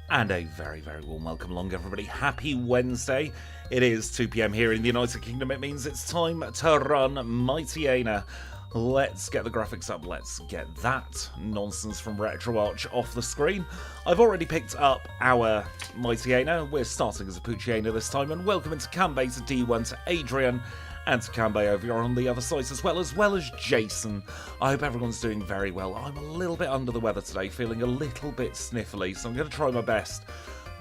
And a very, very warm welcome along, everybody. Happy Wednesday. It is 2 PM here in the United Kingdom. It means it's time to run MIGHTYENA. Let's get the graphics up. Let's get that nonsense from RetroArch off the screen. I've already picked up our MIGHTYENA. We're starting as a Pokémon this time. And welcome into Kanbei to D1 to Adrian. And to Kanbei over here on the other side as well as Jason. I hope everyone's doing very well. I'm a little bit under the weather today, feeling a little bit sniffly, so I'm going to try my best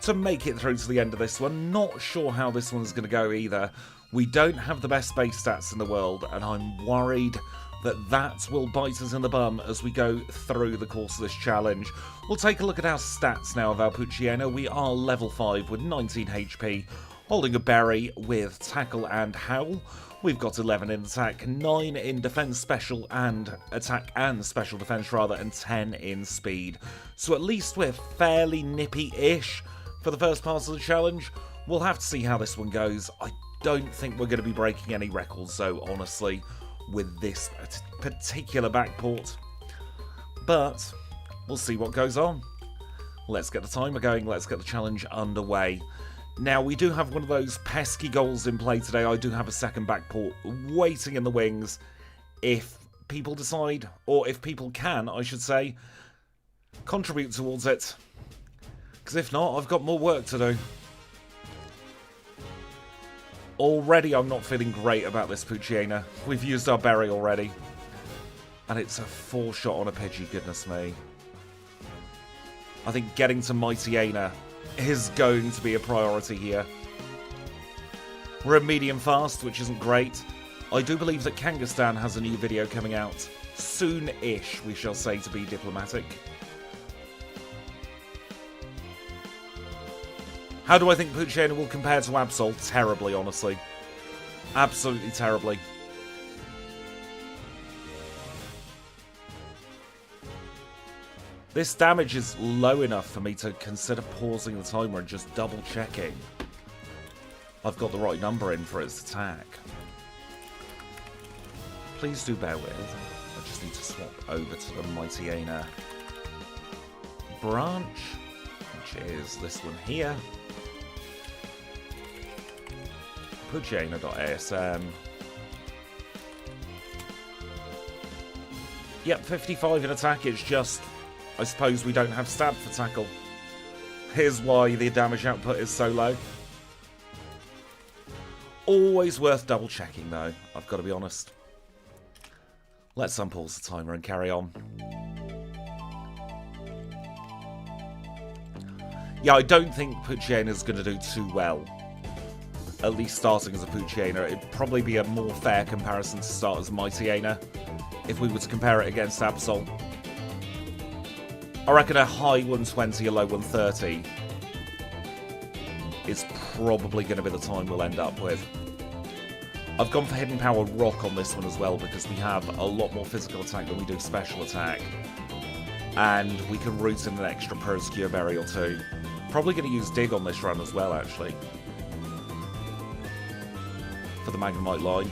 to make it through to the end of this one. Not sure how this one's going to go either. We don't have the best base stats in the world, and I'm worried that will bite us in the bum as we go through the course of this challenge. We'll take a look at our stats now of our Pokémon. We are level 5 with 19 HP, holding a berry with Tackle and Howl. We've got 11 in attack, 9 in defense special and attack and special defense rather, and 10 in speed. So at least we're fairly nippy-ish for the first part of the challenge. We'll have to see how this one goes. I don't think we're going to be breaking any records though, honestly, with this particular backport. But we'll see what goes on. Let's get the timer going, let's get the challenge underway. Now, we do have one of those pesky goals in play today. I do have a second backport waiting in the wings if people decide, or if people can, I should say, contribute towards it. Because if not, I've got more work to do. Already, I'm not feeling great about this Pokémon. We've used our berry already. And it's a 4-shot on a Pidgey, goodness me. I think getting to MIGHTYENA is going to be a priority here. We're at medium fast, which isn't great. I do believe that Kangaskhan has a new video coming out soon-ish, we shall say, to be diplomatic. How do I think Pokémon will compare to Absol? Terribly, honestly. Absolutely terribly. This damage is low enough for me to consider pausing the timer and just double checking I've got the right number in for its attack. Please do bear with. I just need to swap over to the MIGHTYENA branch, which is this one here. Pokémon.asm. Yep, 55 in attack. It's just, I suppose we don't have stab for tackle. Here's why the damage output is so low. Always worth double checking though, I've got to be honest. Let's unpause the timer and carry on. Yeah, I don't think Pokémon is going to do too well. At least starting as a Pokémon. It'd probably be a more fair comparison to start as MIGHTYENA if we were to compare it against Absol. I reckon a high 120, a low 130 is probably going to be the time we'll end up with. I've gone for Hidden Power Rock on this one as well because we have a lot more physical attack than we do special attack. And we can root in an extra Prosecure Berry or two. Probably going to use Dig on this run as well, actually. For the Magnemite line.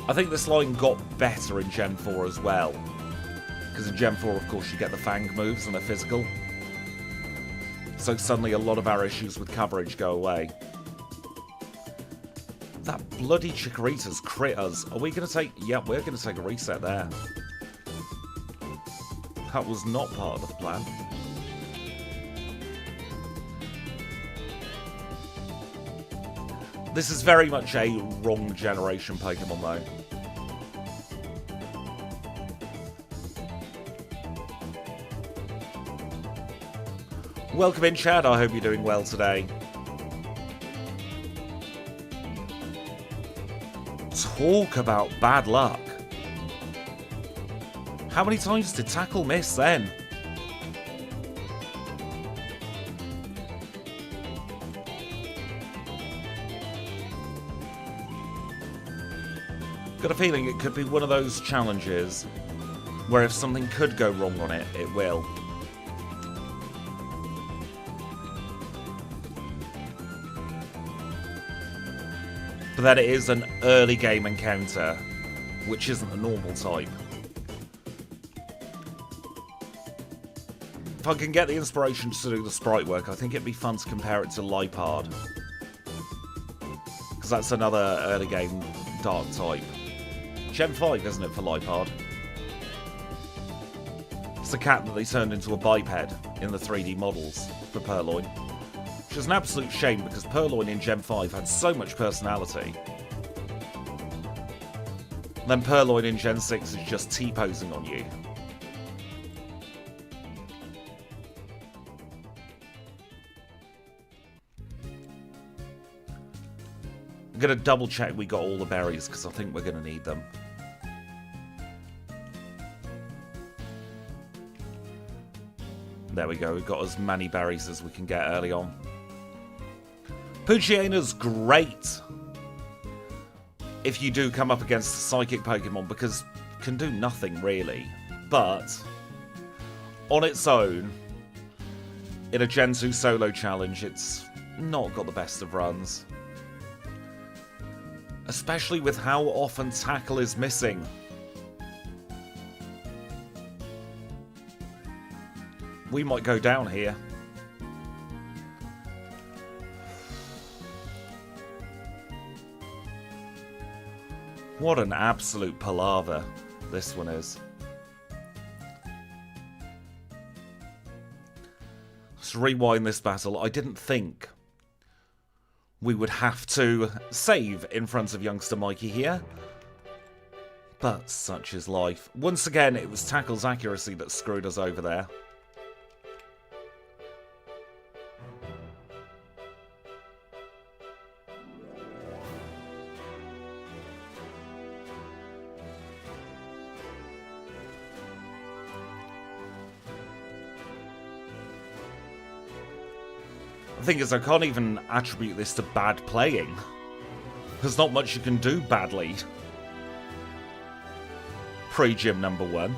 I think this line got better in Gen 4 as well. Because in Gen 4, of course, you get the Fang moves and they're physical. So suddenly a lot of our issues with coverage go away. That bloody Chikorita's crit us. Are we going to take... Yeah, we're going to take a reset there. That was not part of the plan. This is very much a wrong generation Pokemon, though. Welcome in, Chad. I hope you're doing well today. Talk about bad luck. How many times did Tackle miss then? Got a feeling it could be one of those challenges where if something could go wrong on it, it will. But then it is an early game encounter, which isn't a normal type. if I can get the inspiration to do the sprite work, I think it'd be fun to compare it to Lipard. Because that's another early game dark type. Gen 5, isn't it, for Lipard? It's the cat that they turned into a biped in the 3D models for Purloin. Which is an absolute shame because Purloin in Gen 5 had so much personality. Then Purloin in Gen 6 is just T-posing on you. I'm going to double check we got all the berries because I think we're going to need them. There we go, we've got as many berries as we can get early on. Poochyena's great if you do come up against a psychic Pokemon because it can do nothing really. But on its own, in a Gen 2 solo challenge, it's not got the best of runs. Especially with how often tackle is missing. We might go down here. What an absolute palaver this one is. Let's rewind this battle. I didn't think we would have to save in front of youngster Mikey here. But such is life. Once again, it was tackle's accuracy that screwed us over there. The thing is, I can't even attribute this to bad playing. There's not much you can do badly. Pre-gym number 1.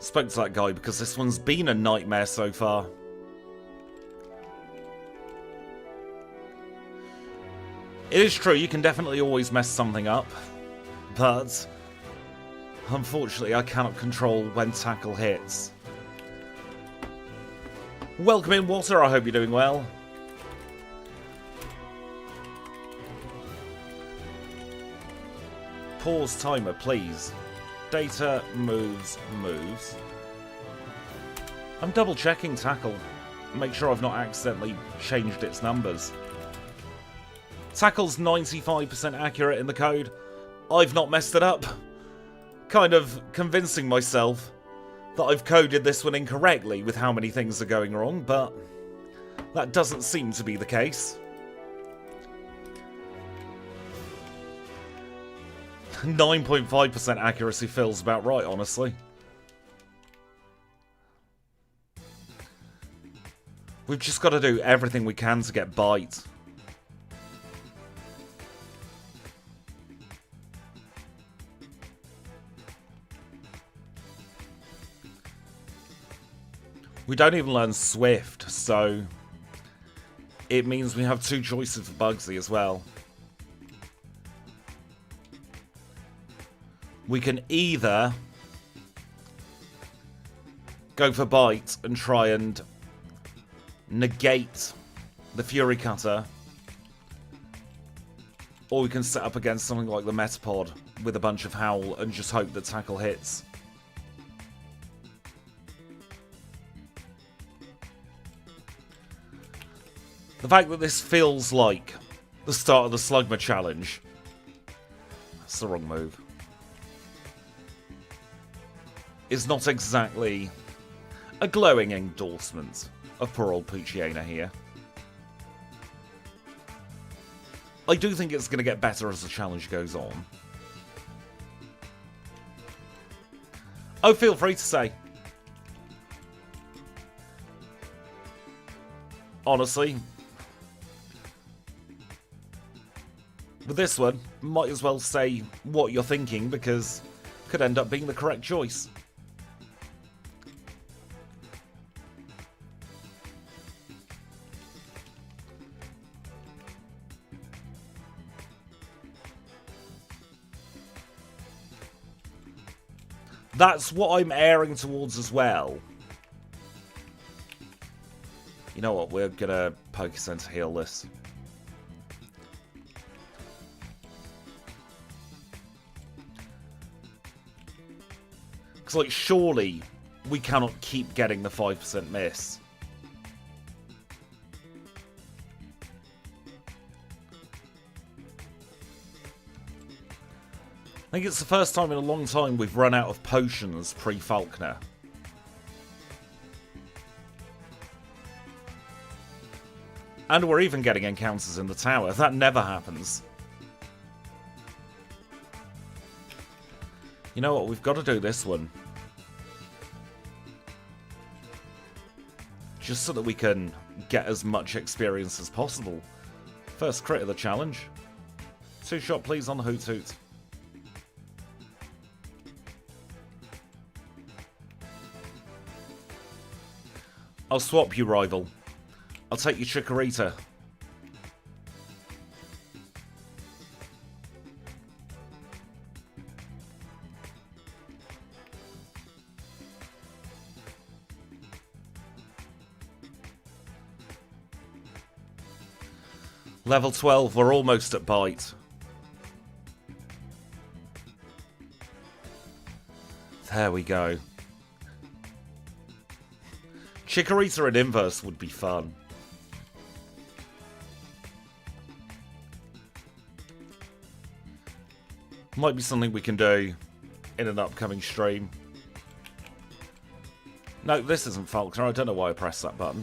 Spoke to that guy because this one's been a nightmare so far. It is true, you can definitely always mess something up, but unfortunately I cannot control when tackle hits. Welcome in, Walter, I hope you're doing well. Pause timer, please. Data moves. I'm double checking tackle. Make sure I've not accidentally changed its numbers. Tackle's 95% accurate in the code. I've not messed it up. Kind of convincing myself that I've coded this one incorrectly with how many things are going wrong, but that doesn't seem to be the case. 9.5% accuracy feels about right, honestly. We've just got to do everything we can to get bite. We don't even learn Swift, so it means we have 2 choices for Bugsy as well. We can either go for Bite and try and negate the Fury Cutter, or we can set up against something like the Metapod with a bunch of Howl and just hope that tackle hits. The fact that this feels like the start of the Slugma challenge, that's the wrong move, is not exactly a glowing endorsement of poor old Poochyiena here. I do think it's going to get better as the challenge goes on. Oh, feel free to say. Honestly, with this one, might as well say what you're thinking because it could end up being the correct choice. That's what I'm erring towards as well. You know what? We're going to Poke Center heal this. Because, like, surely we cannot keep getting the 5% miss. I think it's the first time in a long time we've run out of potions pre-Falkner. And we're even getting encounters in the tower. That never happens. You know what? We've got to do this one. Just so that we can get as much experience as possible. First crit of the challenge. 2-shot please on the Hoot Hoot. I'll swap you, rival. I'll take your Chikorita. Level 12, we're almost at bite. There we go. Chikorita and Inverse would be fun. Might be something we can do in an upcoming stream. No, this isn't Falkner. I don't know why I pressed that button.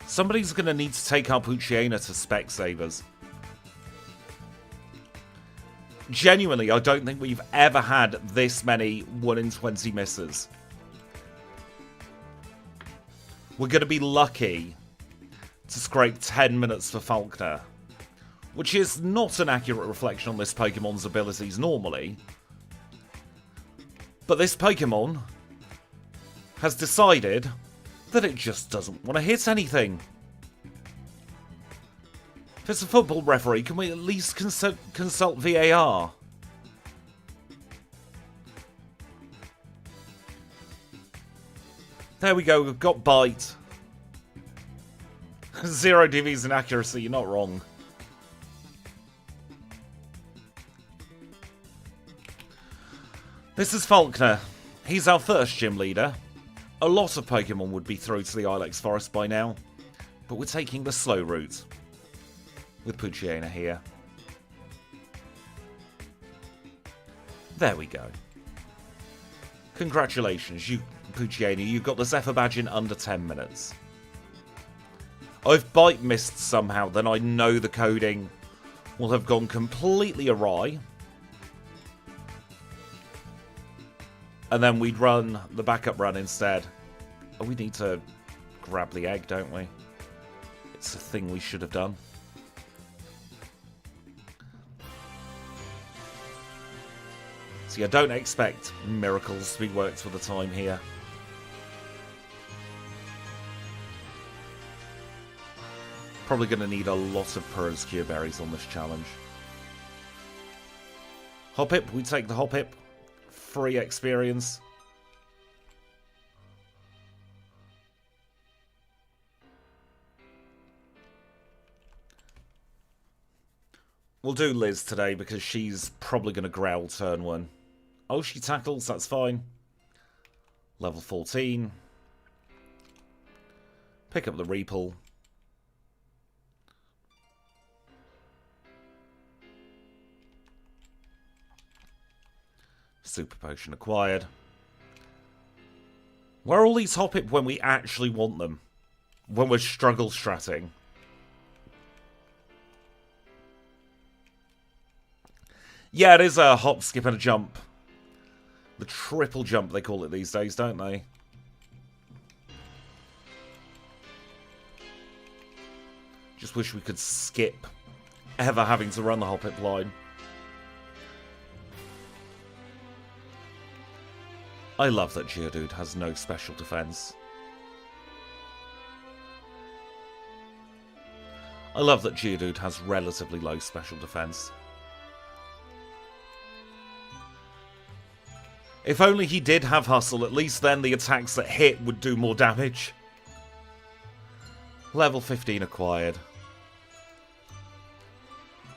Somebody's going to need to take our Poochyena to Specsavers. Genuinely, I don't think we've ever had this many 1 in 20 misses. We're going to be lucky to scrape 10 minutes for Falkner, which is not an accurate reflection on this Pokemon's abilities normally. But this Pokemon has decided that it just doesn't want to hit anything. If it's a football referee, can we at least consult VAR? There we go, we've got bite. 0 DVs in accuracy, you're not wrong. This is Falkner. He's our first gym leader. A lot of Pokemon would be through to the Ilex Forest by now, but we're taking the slow route with Poochyena here. There we go. Congratulations, Poochyena, you got the Zephyr badge in under 10 minutes. I've bite missed somehow, then I know the coding will have gone completely awry. And then we'd run the backup run instead. Oh, we need to grab the egg, don't we? It's a thing we should have done. See, I don't expect miracles to be worked for the time here. Probably going to need a lot of Purr's Cure Berries on this challenge. Hoppip, we take the Hoppip. Free experience. We'll do Liz today because she's probably going to growl turn 1. Oh, she tackles, that's fine. Level 14. Pick up the Reapel. Super Potion acquired. Where are all these Hoppip when we actually want them? When we're struggle stratting? Yeah, it is a hop, skip and a jump. The triple jump they call it these days, don't they? Just wish we could skip ever having to run the Hoppip line. I love that Geodude has no special defense. I love that Geodude has relatively low special defense. If only he did have Hustle, at least then the attacks that hit would do more damage. Level 15 acquired.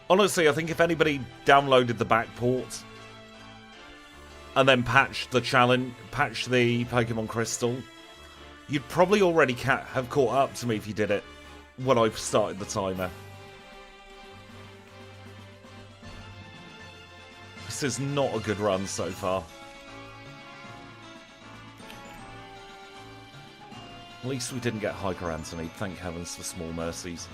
Honestly, I think if anybody downloaded the backport and then patched the Pokemon Crystal, you'd probably already have caught up to me if you did it when I started the timer. This is not a good run so far. At least we didn't get Hiker Anthony. Thank heavens for small mercies.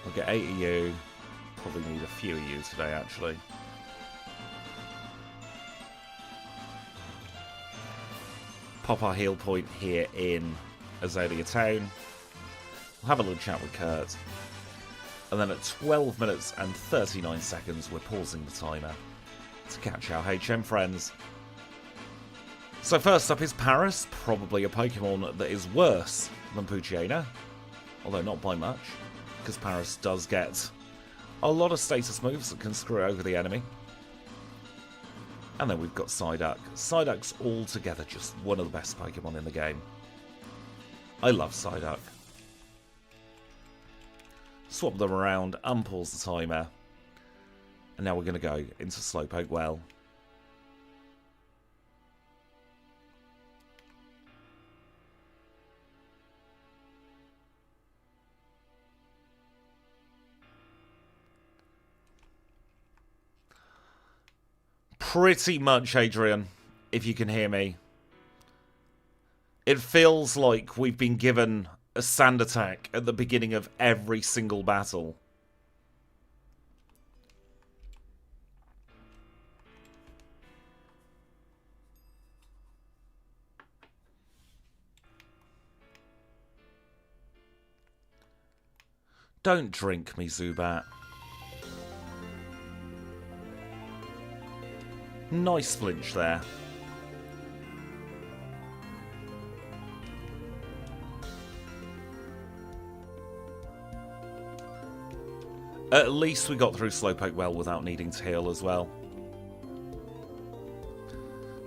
I'll get 8 of you. Probably need a few of you today, actually. Pop our heal point here in Azalea Town. We'll have a little chat with Kurt. And then at 12 minutes and 39 seconds, we're pausing the timer to catch our HM friends. So first up is Paris, probably a Pokemon that is worse than Poochyena, although not by much, because Paris does get a lot of status moves that can screw over the enemy. And then we've got Psyduck. Psyduck's altogether just one of the best Pokemon in the game. I love Psyduck. Swap them around, unpause the timer, and now we're going to go into Slowpoke Well. Pretty much, Adrian, if you can hear me. It feels like we've been given a sand attack at the beginning of every single battle. Don't drink me, Zubat. Nice flinch there. At least we got through Slowpoke Well without needing to heal as well.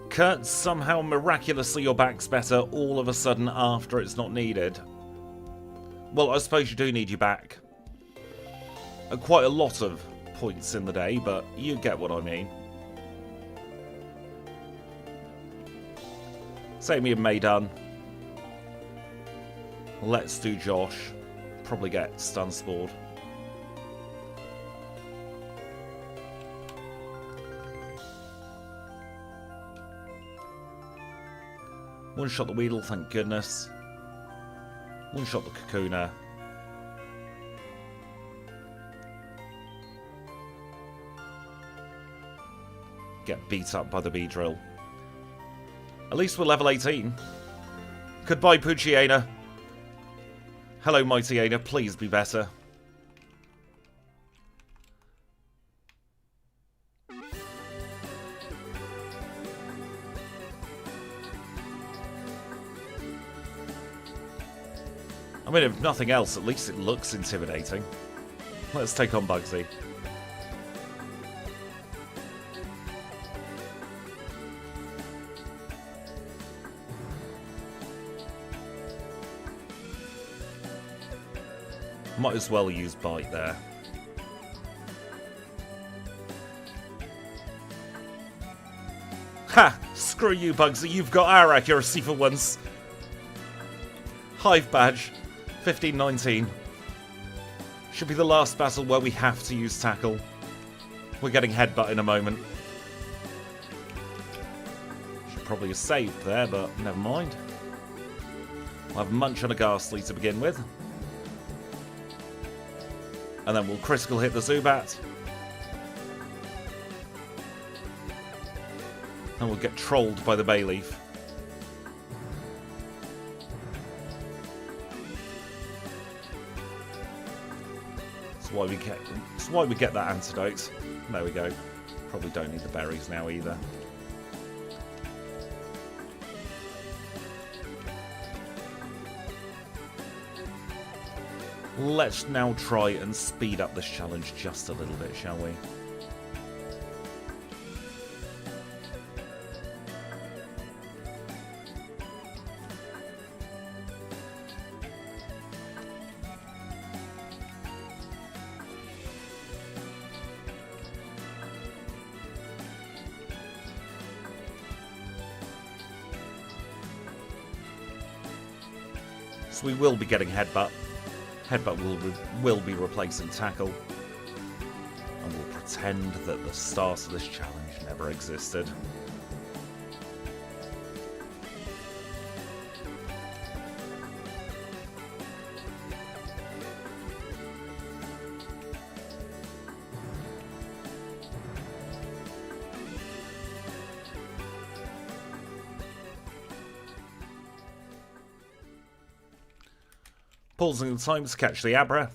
Kurt, somehow miraculously your back's better all of a sudden after it's not needed. Well, I suppose you do need your back. At quite a lot of points in the day, but you get what I mean. Same here, Maydun. Let's do Josh. Probably get stun spored. One shot the Weedle, thank goodness. One shot the Kakuna. Get beat up by the Beedrill. At least we're level 18. Goodbye, Poochyena. Hello, Mightyena. Please be better. I mean, if nothing else, at least it looks intimidating. Let's take on Bugsy. Might as well use Bite there. Ha! Screw you, Bugsy. You've got our accuracy for once. Hive Badge. 15-19. Should be the last battle where we have to use Tackle. We're getting Headbutt in a moment. Should probably have saved there, but never mind. We'll have Munch on a Ghastly to begin with. And then we'll critical hit the Zubat. And we'll get trolled by the Bayleaf. That's why we get that antidote. There we go. Probably don't need the berries now either. Let's now try and speed up this challenge just a little bit, shall we? So we will be getting Headbutt. Headbutt will be replacing Tackle. And we'll pretend that the start of this challenge never existed. Pausing the time to catch the Abra.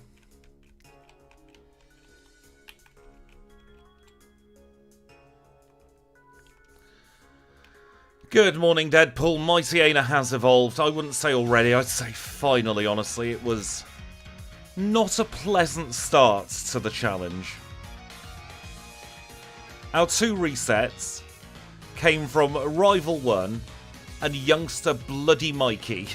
Good morning, Deadpool. MIGHTYENA has evolved. I wouldn't say already, I'd say finally, honestly. It was not a pleasant start to the challenge. Our two resets came from Rival 1 and youngster Bloody Mikey.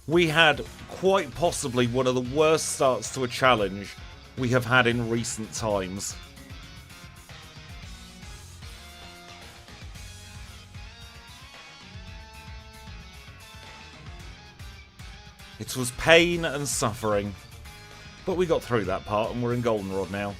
We had quite possibly one of the worst starts to a challenge we have had in recent times. It was pain and suffering, but we got through that part and we're in Goldenrod now.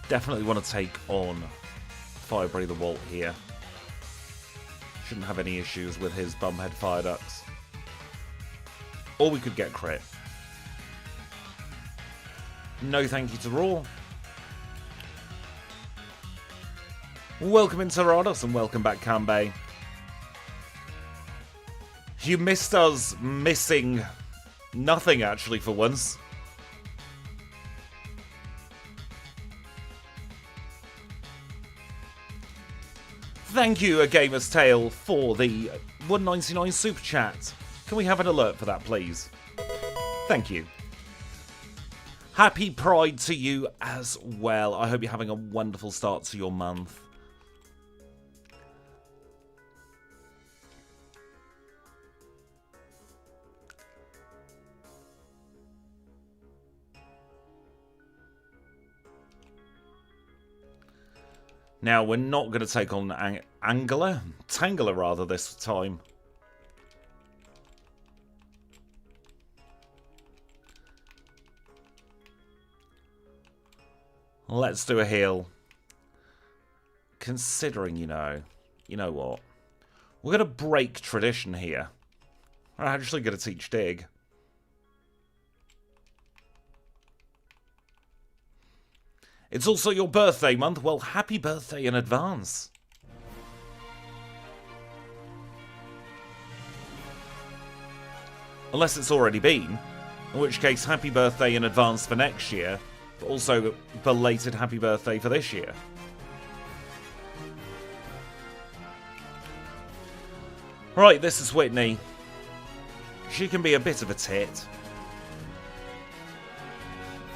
Definitely want to take on Fire Breather Walt here. Shouldn't have any issues with his Bumhead Fire Ducks. Or we could get crit. No thank you to Raw. Welcome into Rados and welcome back, Kanbei. You missed us missing nothing, actually, for once. Thank you, A Gamer's Tale, for the $1.99 super chat. Can we have an alert for that, please? Thank you. Happy Pride to you as well. I hope you're having a wonderful start to your month. Now, we're not going to take on Tangela rather, this time. Let's do a heal. Considering, you know what? We're going to break tradition here. We're actually going to teach Dig. It's also your birthday month. Well, happy birthday in advance. Unless it's already been. In which case, happy birthday in advance for next year. But also, belated happy birthday for this year. Right, this is Whitney. She can be a bit of a tit.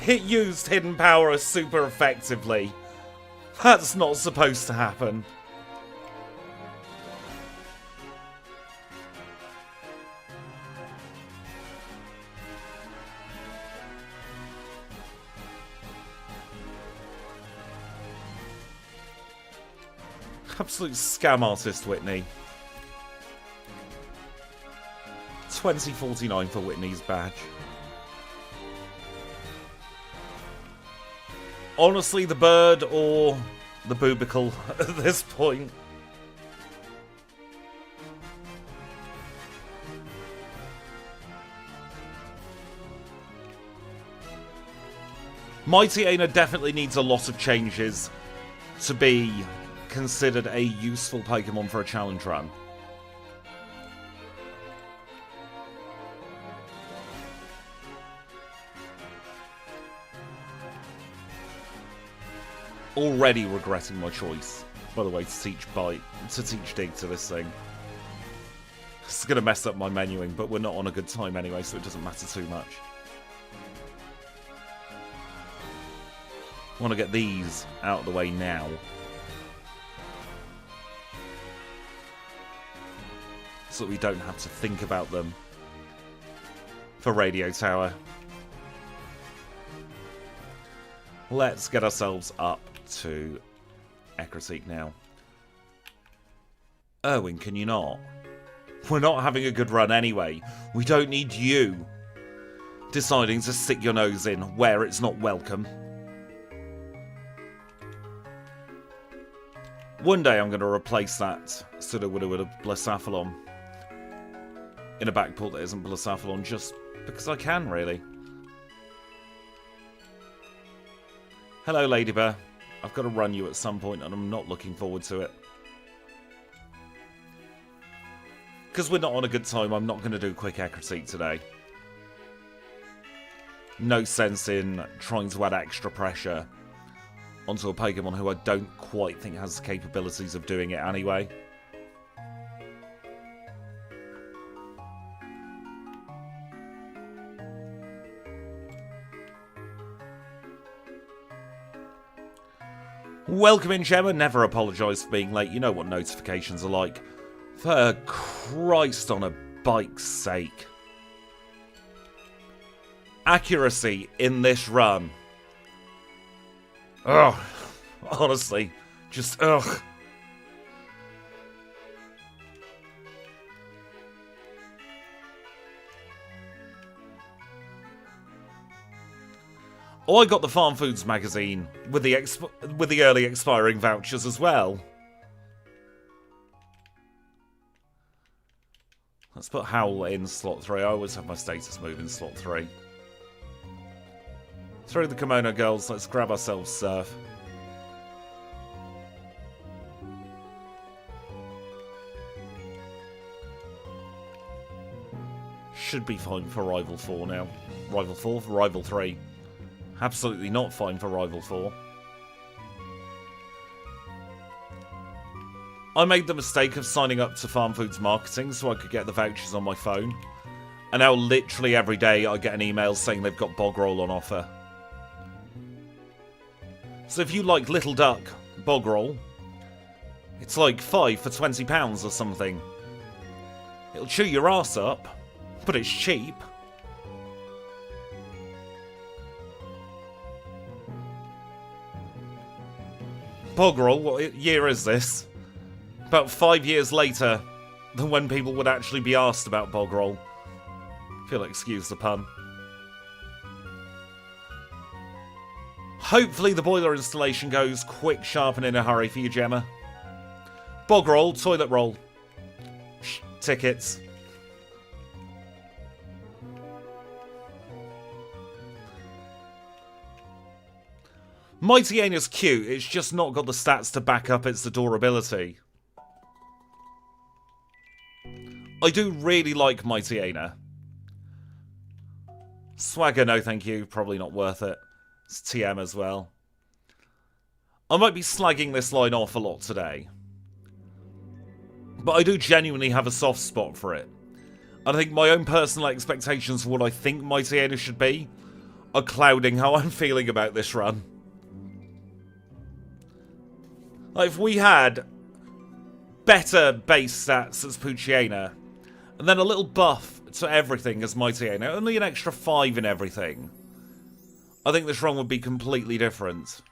It used hidden power super effectively. That's not supposed to happen. Absolute scam artist, Whitney. 2049 for Whitney's badge. Honestly, the bird or the boobicle at this point. Mightyena definitely needs a lot of changes to be considered a useful Pokemon for a challenge run. Already regretting my choice, by the way, to teach Dig to this thing. It's going to mess up my menuing, but we're not on a good time anyway, so it doesn't matter too much. I want to get these out of the way now. So that we don't have to think about them for Radio Tower. Let's get ourselves up to Ecruteak now. Erwin, can you not? We're not having a good run anyway. We don't need you deciding to stick your nose in where it's not welcome. One day I'm going to replace that Sudowoodo Blacephalon in a backport that isn't Blacephalon, just because I can, really. Hello, Ladybird. I've got to run you at some point, and I'm not looking forward to it. Because we're not on a good time, I'm not going to do quick Ecruteak today. No sense in trying to add extra pressure onto a Pokemon who I don't quite think has the capabilities of doing it anyway. Welcome in, Gemma. Never apologise for being late. You know what notifications are like. For Christ on a bike's sake. Accuracy in this run. Ugh. Honestly. Just ugh. Oh, I got the Farm Foods magazine with the early expiring vouchers as well. Let's put Howl in slot 3. I always have my status move in slot 3. Through the kimono, girls. Let's grab ourselves Surf. Should be fine for Rival 4 now. Rival 4? Rival 3. Absolutely not fine for Rival 4. I made the mistake of signing up to Farm Foods Marketing so I could get the vouchers on my phone. And now literally every day I get an email saying they've got bog roll on offer. So if you like Little Duck bog roll, it's like 5 for £20 or something. It'll chew your ass up, but it's cheap. Bog roll, what year is this? About 5 years later than when people would actually be asked about bog roll. If you'll excuse the pun. Hopefully the boiler installation goes quick, sharp and in a hurry for you, Gemma. Bog roll, toilet roll. Tickets. Mightyena's cute, it's just not got the stats to back up its adorability. I do really like Mightyena. Swagger, no thank you. Probably not worth it. It's TM as well. I might be slagging this line off a lot today. But I do genuinely have a soft spot for it. And I think my own personal expectations for what I think Mightyena should be are clouding how I'm feeling about this run. Like, if we had better base stats as Poochyena, and then a little buff to everything as Mightyena, only an extra 5 in everything, I think this run would be completely different.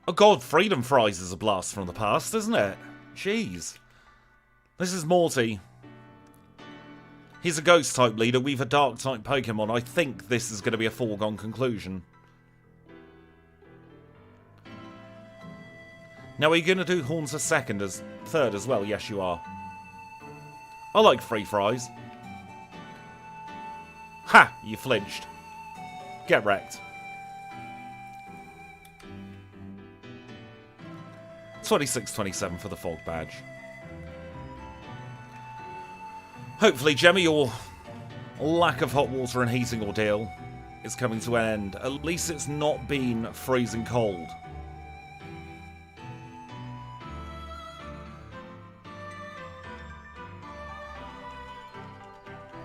Oh god, Freedom Fries is a blast from the past, isn't it? Jeez. This is Morty. He's a ghost type leader, we've a dark type Pokemon. I think this is going to be a foregone conclusion. Now, are you going to do Horns as third as well? Yes, you are. I like free fries. Ha! You flinched. Get wrecked. 26-27 for the Fog Badge. Hopefully, Gemma, your lack of hot water and heating ordeal is coming to an end. At least it's not been freezing cold.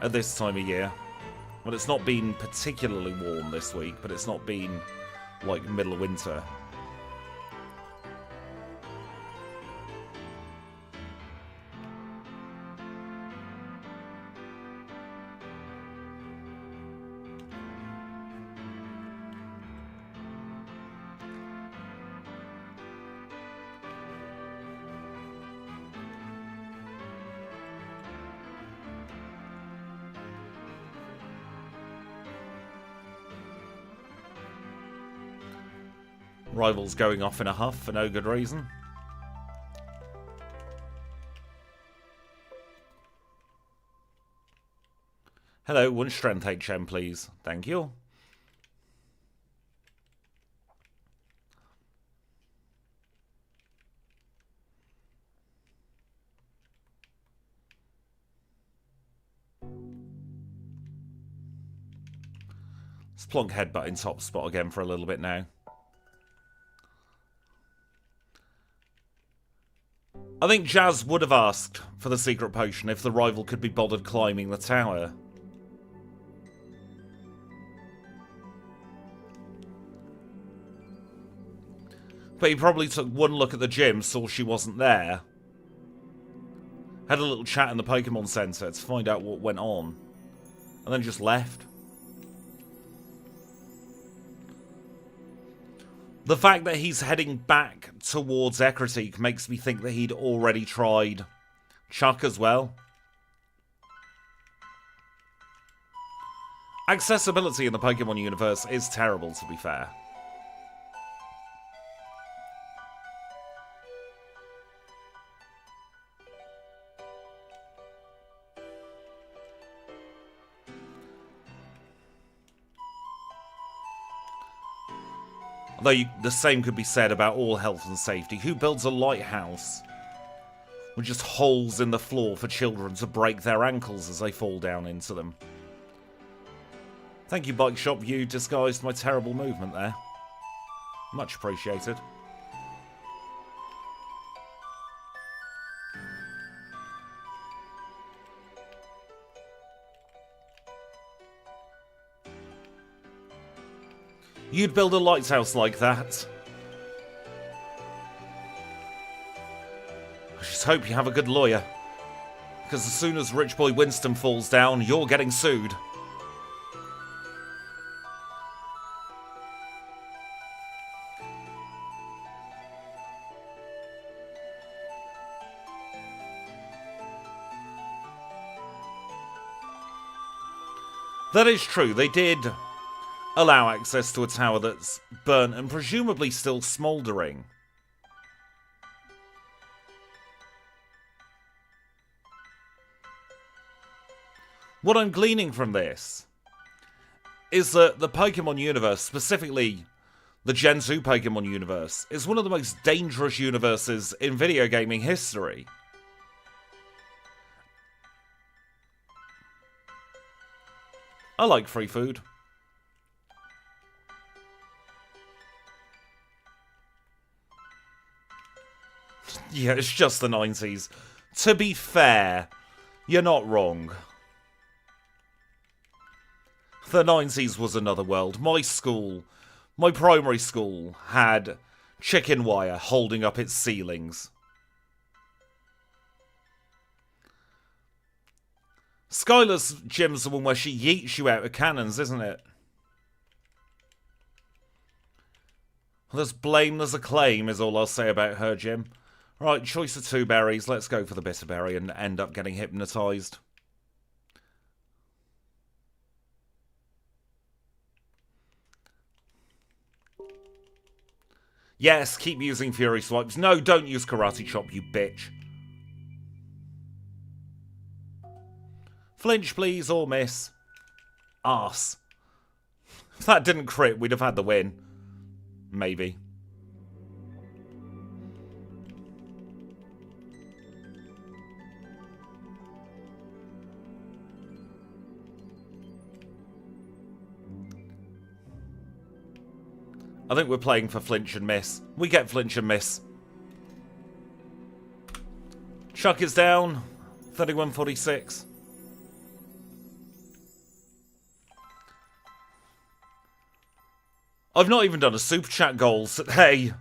At this time of year. Well, it's not been particularly warm this week, but it's not been like middle of winter. Rivals going off in a huff for no good reason. Hello, 1 strength HM, please. Thank you. Let's plonk headbutt in top spot again for a little bit now. I think Jazz would have asked for the secret potion if the rival could be bothered climbing the tower. But he probably took one look at the gym, saw she wasn't there, had a little chat in the Pokemon Center to find out what went on, and then just left. The fact that he's heading back towards Ecruteak makes me think that he'd already tried Chuck as well. Accessibility in the Pokemon universe is terrible, to be fair. Though the same could be said about all health and safety. Who builds a lighthouse with just holes in the floor for children to break their ankles as they fall down into them? Thank you, Bike Shop. You disguised my terrible movement there. Much appreciated. You'd build a lighthouse like that. I just hope you have a good lawyer. Because as soon as Rich Boy Winston falls down, you're getting sued. That is true, they did allow access to a tower that's burnt and presumably still smouldering. What I'm gleaning from this is that the Pokemon universe, specifically the Gen 2 Pokemon universe, is one of the most dangerous universes in video gaming history. I like free food. Yeah, it's just the 90s. To be fair, you're not wrong. The 90s was another world. My school, my primary school, had chicken wire holding up its ceilings. Skylar's gym's the one where she yeets you out of cannons, isn't it? There's blame, there's a claim, is all I'll say about her, Jim. Right, choice of 2 berries. Let's go for the bitter berry and end up getting hypnotised. Yes, keep using Fury Swipes. No, don't use Karate Chop, you bitch. Flinch, please, or miss. Arse. If that didn't crit, we'd have had the win. Maybe. I think we're playing for flinch and miss. We get flinch and miss. Chuck is down. 31-46. I've not even done a super chat goal today.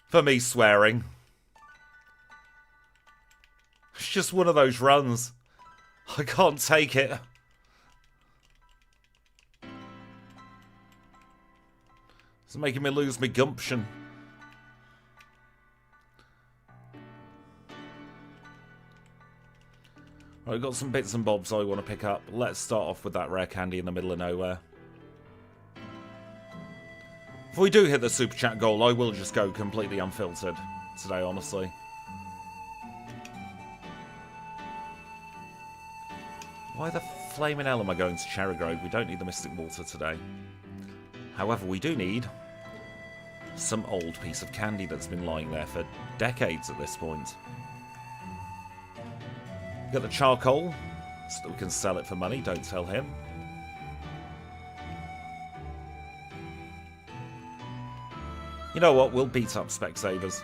For me swearing. It's just one of those runs. I can't take it. It's making me lose my gumption. Right, I've got some bits and bobs I want to pick up. Let's start off with that rare candy in the middle of nowhere. If we do hit the super chat goal, I will just go completely unfiltered today, honestly. Why the flaming hell am I going to Cherry Grove? We don't need the Mystic Water today. However, we do need some old piece of candy that's been lying there for decades at this point. Get the charcoal so that we can sell it for money. Don't tell him. You know what? We'll beat up Specsavers.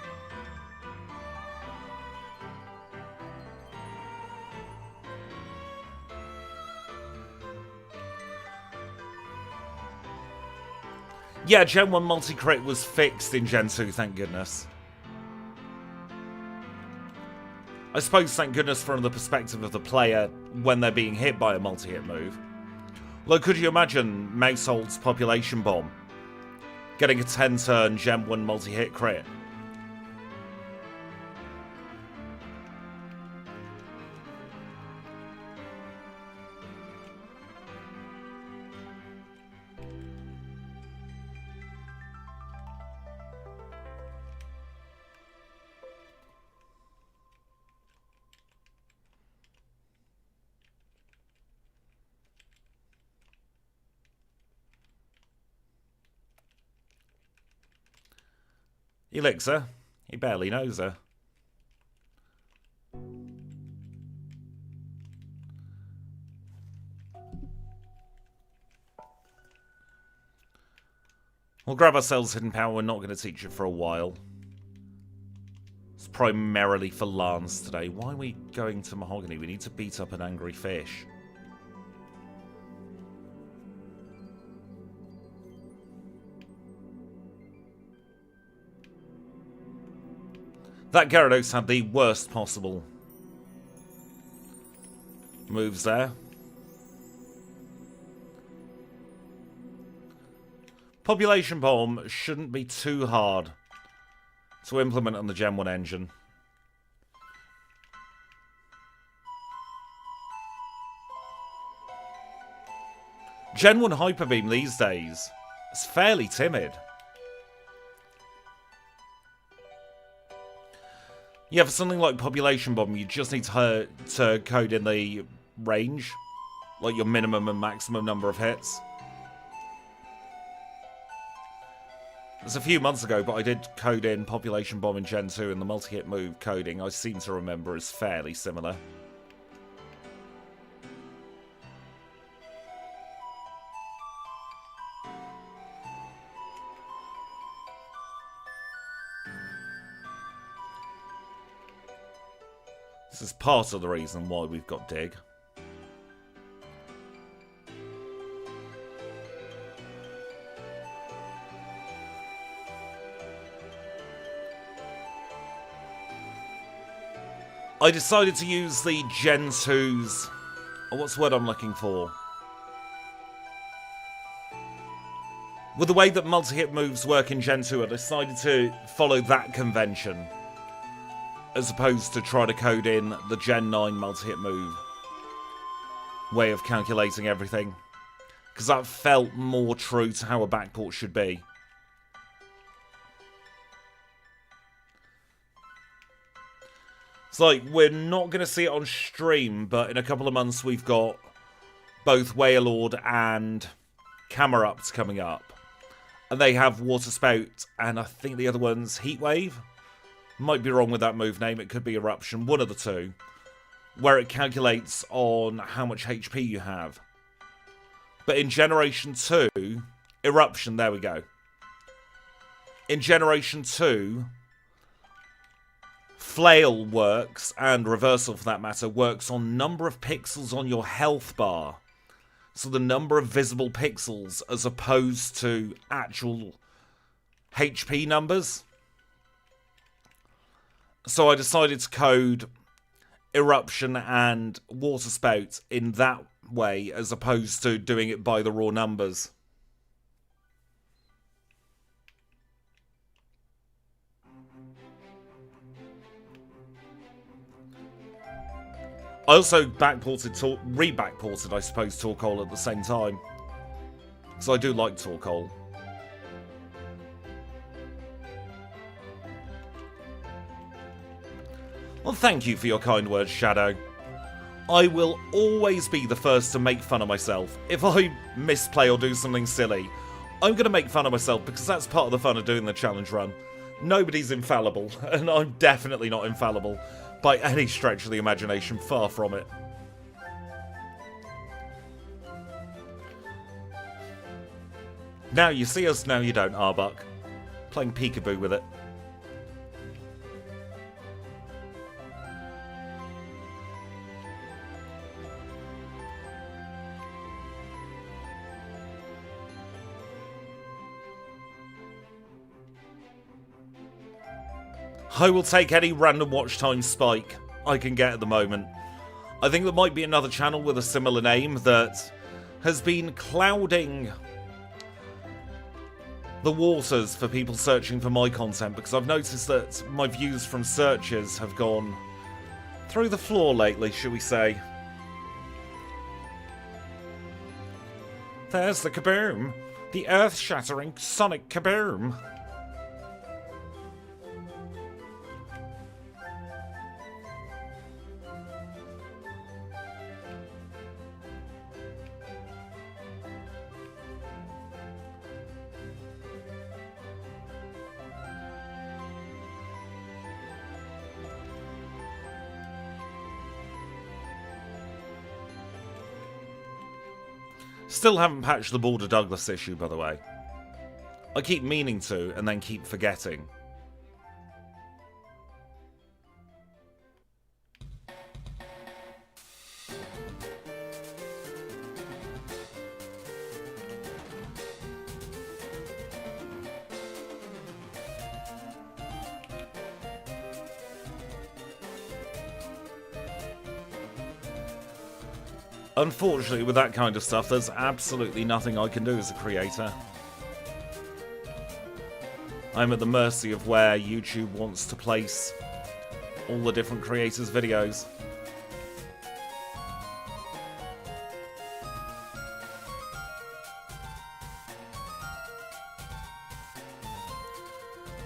Yeah, Gen 1 multi-crit was fixed in Gen 2, thank goodness. I suppose thank goodness from the perspective of the player when they're being hit by a multi-hit move. Although, could you imagine Mousehold's Population Bomb getting a 10-turn Gen 1 multi-hit crit? He licks her. He barely knows her. We'll grab ourselves Hidden Power. We're not going to teach it for a while. It's primarily for Lance today. Why are we going to Mahogany? We need to beat up an angry fish. That Gyarados had the worst possible moves there. Population Bomb shouldn't be too hard to implement on the Gen 1 engine. Gen 1 Hyper Beam these days is fairly timid. Yeah, for something like Population Bomb, you just need to code in the range. Like your minimum and maximum number of hits. It was a few months ago, but I did code in Population Bomb in Gen 2, and the multi-hit move coding, I seem to remember, is fairly similar. This is part of the reason why we've got Dig. I decided to use the Gen 2's... Oh, what's the word I'm looking for? With the way that multi-hit moves work in Gen 2, I decided to follow that convention as opposed to try to code in the Gen 9 multi-hit move way of calculating everything, because that felt more true to how a backport should be. It's like, we're not going to see it on stream, but in a couple of months we've got both Wailord and Camerupt coming up. And they have Water Spout, and I think the other one's Heatwave. Might be wrong with that move name, it could be Eruption, one of the two. Where it calculates on how much HP you have. But in Generation 2, Eruption, there we go. In Generation 2, Flail works, and Reversal for that matter, works on number of pixels on your health bar. So the number of visible pixels as opposed to actual HP numbers. So I decided to code Eruption and Water Spout in that way as opposed to doing it by the raw numbers. I also re-backported, I suppose, Torkoal at the same time. Because I do like Torkoal. Well, thank you for your kind words, Shadow. I will always be the first to make fun of myself. If I misplay or do something silly, I'm going to make fun of myself because that's part of the fun of doing the challenge run. Nobody's infallible, and I'm definitely not infallible by any stretch of the imagination, far from it. Now you see us, now you don't, Arbuck. Playing peekaboo with it. I will take any random watch time spike I can get at the moment. I think there might be another channel with a similar name that has been clouding the waters for people searching for my content, because I've noticed that my views from searches have gone through the floor lately, shall we say. There's the kaboom! The earth-shattering sonic kaboom! Still haven't patched the Border Douglas issue, by the way. I keep meaning to, and then keep forgetting. Unfortunately, with that kind of stuff, there's absolutely nothing I can do as a creator. I'm at the mercy of where YouTube wants to place all the different creators' videos.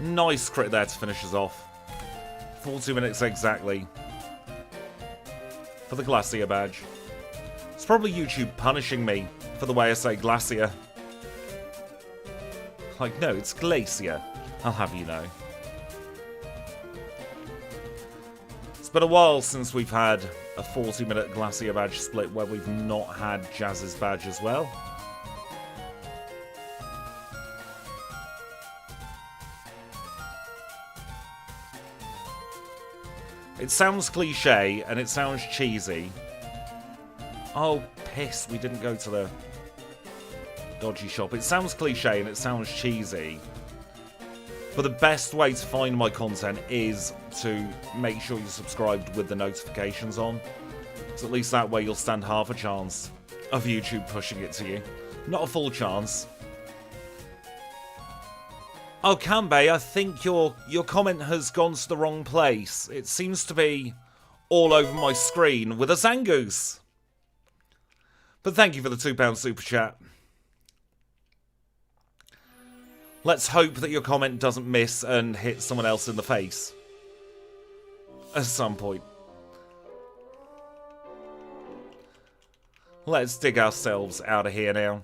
Nice crit there to finish us off. 40 minutes exactly for the Glacier badge. It's probably YouTube punishing me for the way I say Glacier. Like, no, it's Glacier. I'll have you know. It's been a while since we've had a 40-minute Glacier badge split where we've not had Jazz's badge as well. It sounds cliche and it sounds cheesy. Oh, piss, we didn't go to the dodgy shop. It sounds cliche and it sounds cheesy. But the best way to find my content is to make sure you're subscribed with the notifications on. So at least that way you'll stand half a chance of YouTube pushing it to you. Not a full chance. Oh, Kanbei, I think your comment has gone to the wrong place. It seems to be all over my screen with a Zangoose. But thank you for the £2 super chat. Let's hope that your comment doesn't miss and hit someone else in the face. At some point. Let's dig ourselves out of here now.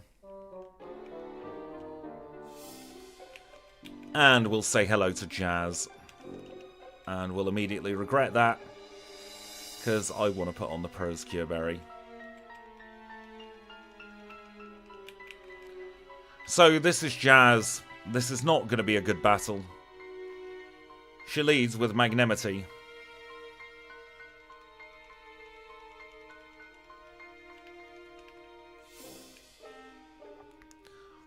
And we'll say hello to Jazz. And we'll immediately regret that. Because I want to put on the Pros Cure Berry. So this is Jazz. This is not going to be a good battle. She leads with Magnanimity.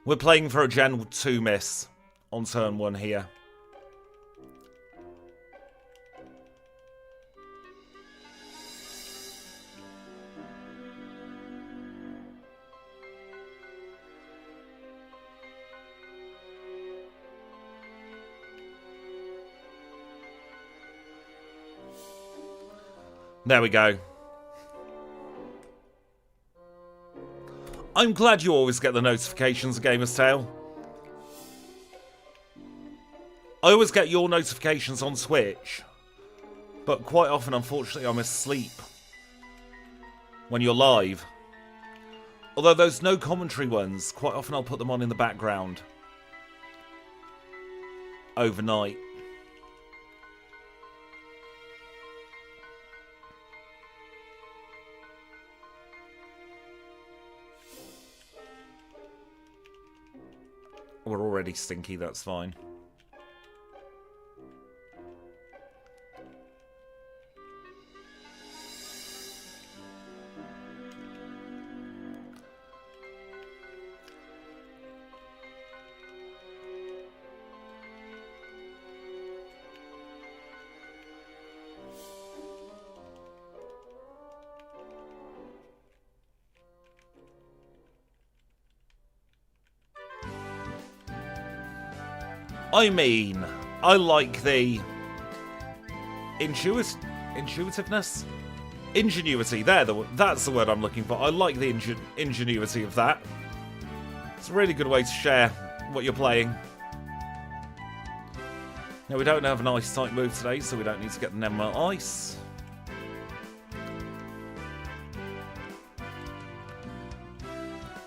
We're playing for a Gen 2 miss on turn 1 here. There we go. I'm glad you always get the notifications of Gamer's Tale. I always get your notifications on Twitch, but quite often, unfortunately, I'm asleep when you're live. Although those no commentary ones, quite often I'll put them on in the background overnight. We're already stinky, that's fine. I mean, I like the intuitiveness? Ingenuity, that's the word I'm looking for. I like the ingenuity of that. It's a really good way to share what you're playing. Now, we don't have an ice type move today, so we don't need to get the Nemma Ice.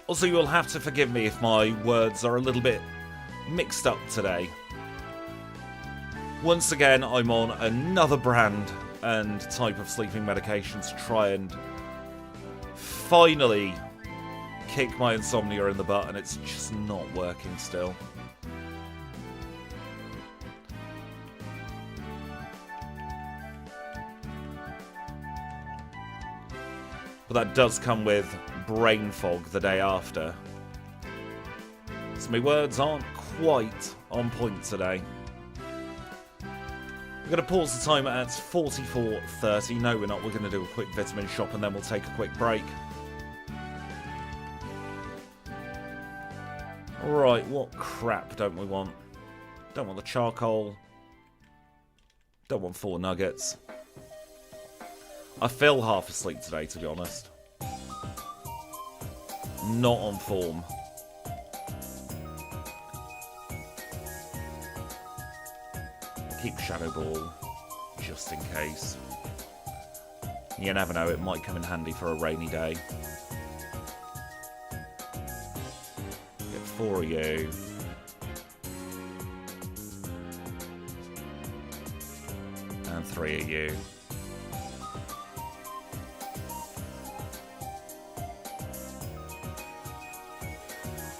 Also, you'll have to forgive me if my words are a little bit mixed up today. Once again, I'm on another brand and type of sleeping medication to try and finally kick my insomnia in the butt, and it's just not working still. But that does come with brain fog the day after. So my words aren't quite on point today. We're going to pause the timer at 44:30. No, we're not. We're going to do a quick vitamin shop and then we'll take a quick break. Right, what crap don't we want? Don't want the charcoal. Don't want 4 nuggets. I feel half asleep today, to be honest. Not on form. Keep Shadow Ball, just in case. You never know, it might come in handy for a rainy day. Get 4 of you. And 3 of you.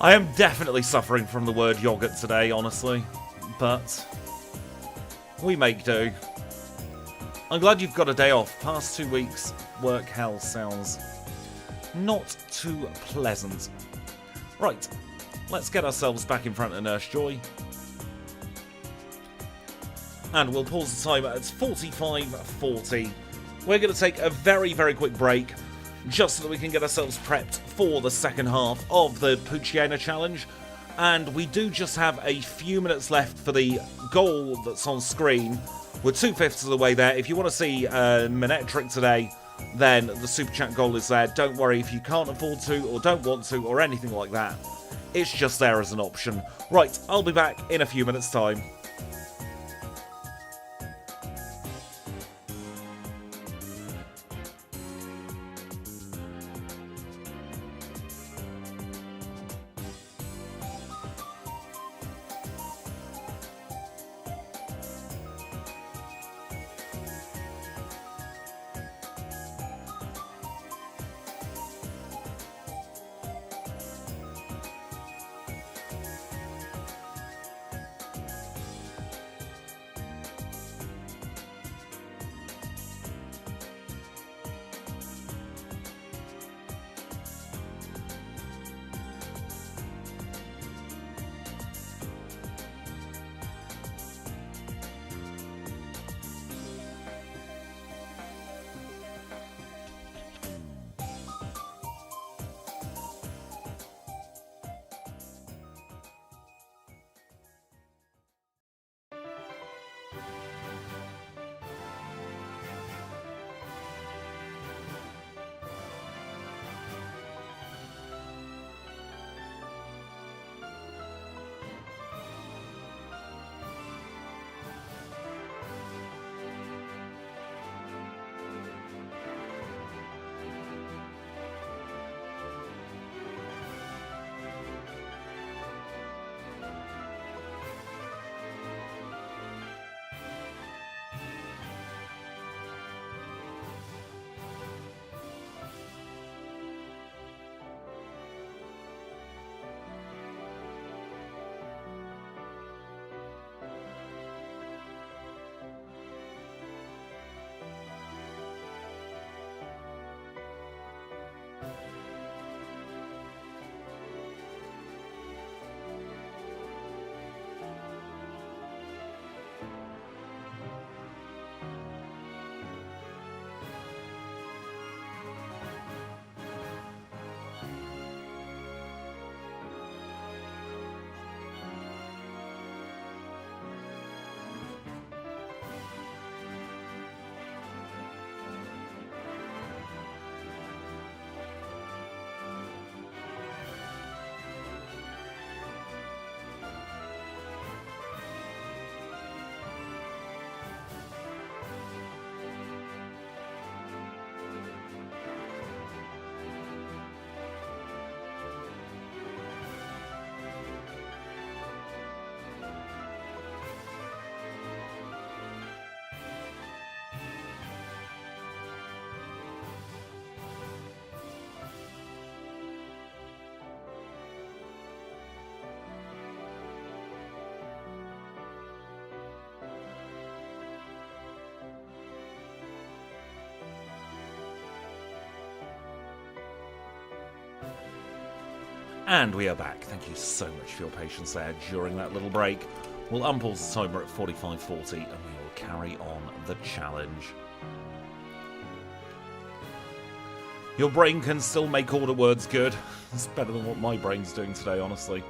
I am definitely suffering from the word yogurt today, honestly. But we make do. I'm glad you've got a day off. Past 2 weeks, work hell sounds not too pleasant. Right, let's get ourselves back in front of Nurse Joy. And we'll pause the timer at 45:40. We're going to take a very, very quick break, just so that we can get ourselves prepped for the second half of the MIGHTYENA challenge. And we do just have a few minutes left for the goal that's on screen. We're 2/5 of the way there. If you want to see Minette Trick today, then the Super Chat goal is there. Don't worry if you can't afford to or don't want to or anything like that. It's just there as an option. Right, I'll be back in a few minutes' time. And we are back. Thank you so much for your patience there during that little break. We'll unpause the timer at 45:40 and we will carry on the challenge. Your brain can still make order words good. It's better than what my brain's doing today, honestly.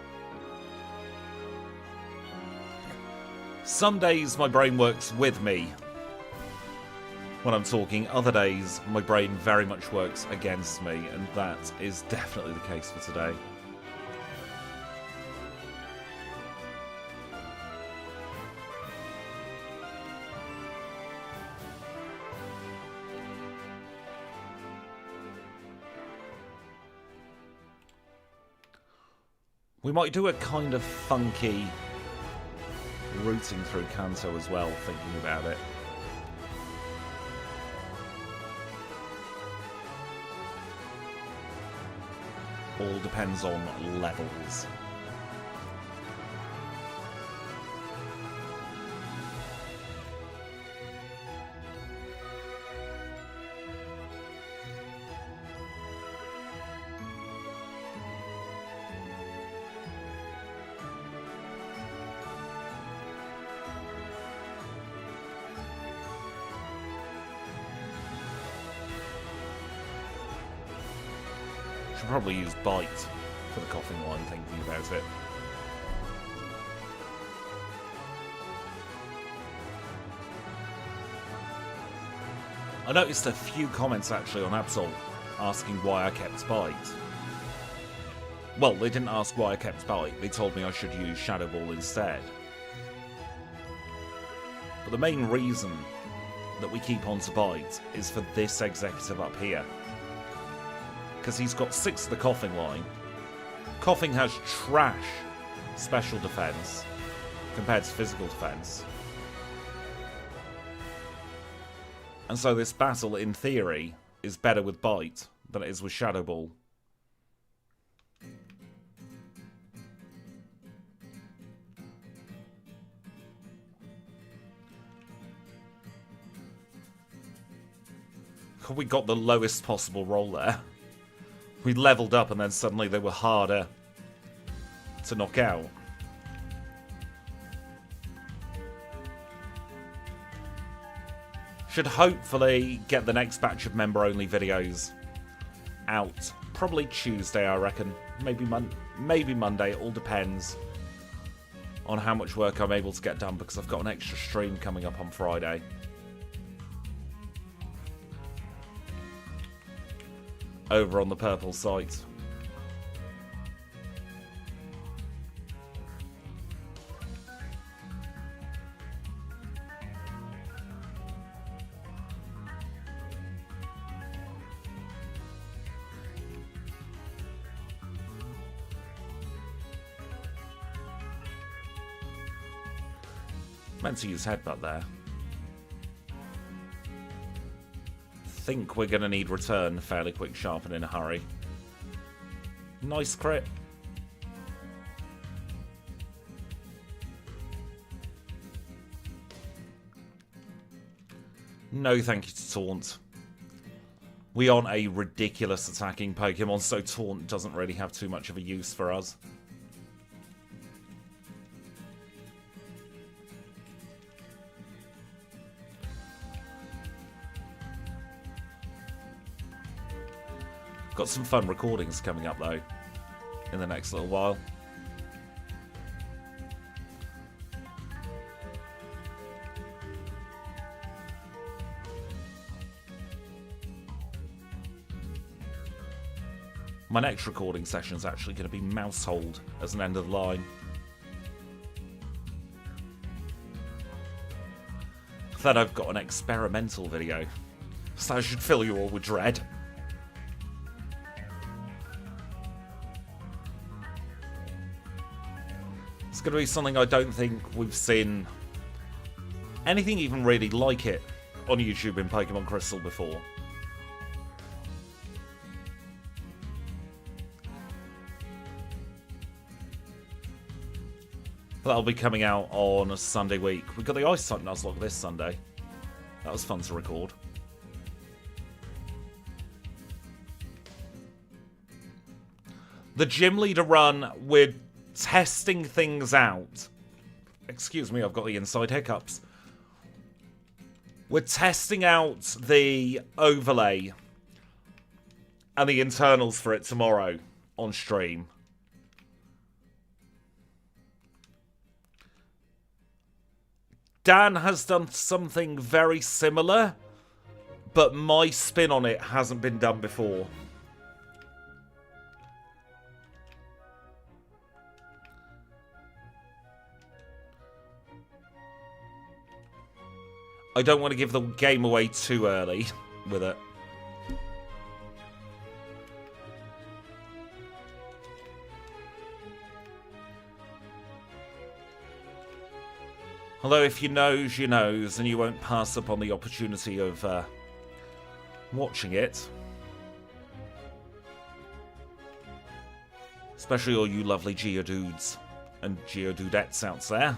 Some days my brain works with me when I'm talking. Other days my brain very much works against me, and that is definitely the case for today. We might do a kind of funky routing through Kanto as well, thinking about it. All depends on levels. Should probably use bite for the coughing line, thinking about it. I noticed a few comments actually on Absol asking why I kept Bite. Well, they didn't ask why I kept Bite, they told me I should use Shadow Ball instead. But the main reason that we keep on to Bite is for this executive up here. Because he's got 6 of the Coughing line. Coughing has trash special defense compared to physical defense. And so this battle, in theory, is better with Bite than it is with Shadow Ball. We got the lowest possible roll there. We leveled up and then suddenly they were harder to knock out. Should hopefully get the next batch of member-only videos out. Probably Tuesday, I reckon. Maybe Monday. It all depends on how much work I'm able to get done because I've got an extra stream coming up on Friday. Over on the purple site. Meant to use headbutt there. Think we're going to need return fairly quick, sharp, and in a hurry. Nice crit. No thank you to Taunt. We aren't a ridiculous attacking Pokemon, so Taunt doesn't really have too much of a use for us. Got some fun recordings coming up though in the next little while. My next recording session is actually going to be Mousehold as an end of the line. Then I've got an experimental video, so I should fill you all with dread. It's going to be something I don't think we've seen anything even really like it on YouTube in Pokémon Crystal before. That'll be coming out on a Sunday week. We've got the Ice Type Nuzlocke this Sunday. That was fun to record. The gym leader run, we're testing things out. Excuse me, I've got the inside hiccups. We're testing out the overlay and the internals for it tomorrow on stream. Dan has done something very similar, but my spin on it hasn't been done before. I don't want to give the game away too early with it. Although if you knows, you knows, and you won't pass up on the opportunity of watching it. Especially all you lovely Geodudes and Geodudettes out there.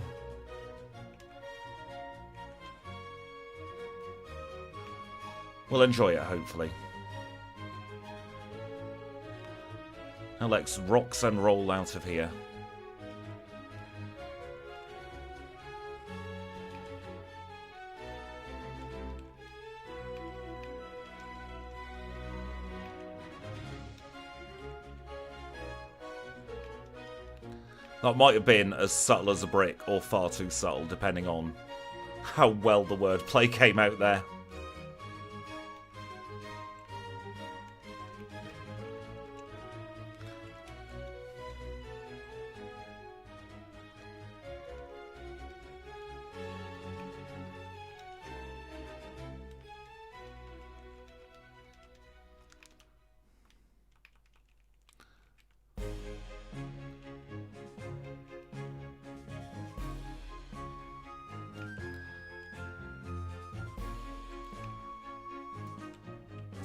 We'll enjoy it, hopefully. Now let's rocks and roll out of here. That might have been as subtle as a brick, or far too subtle, depending on how well the wordplay came out there.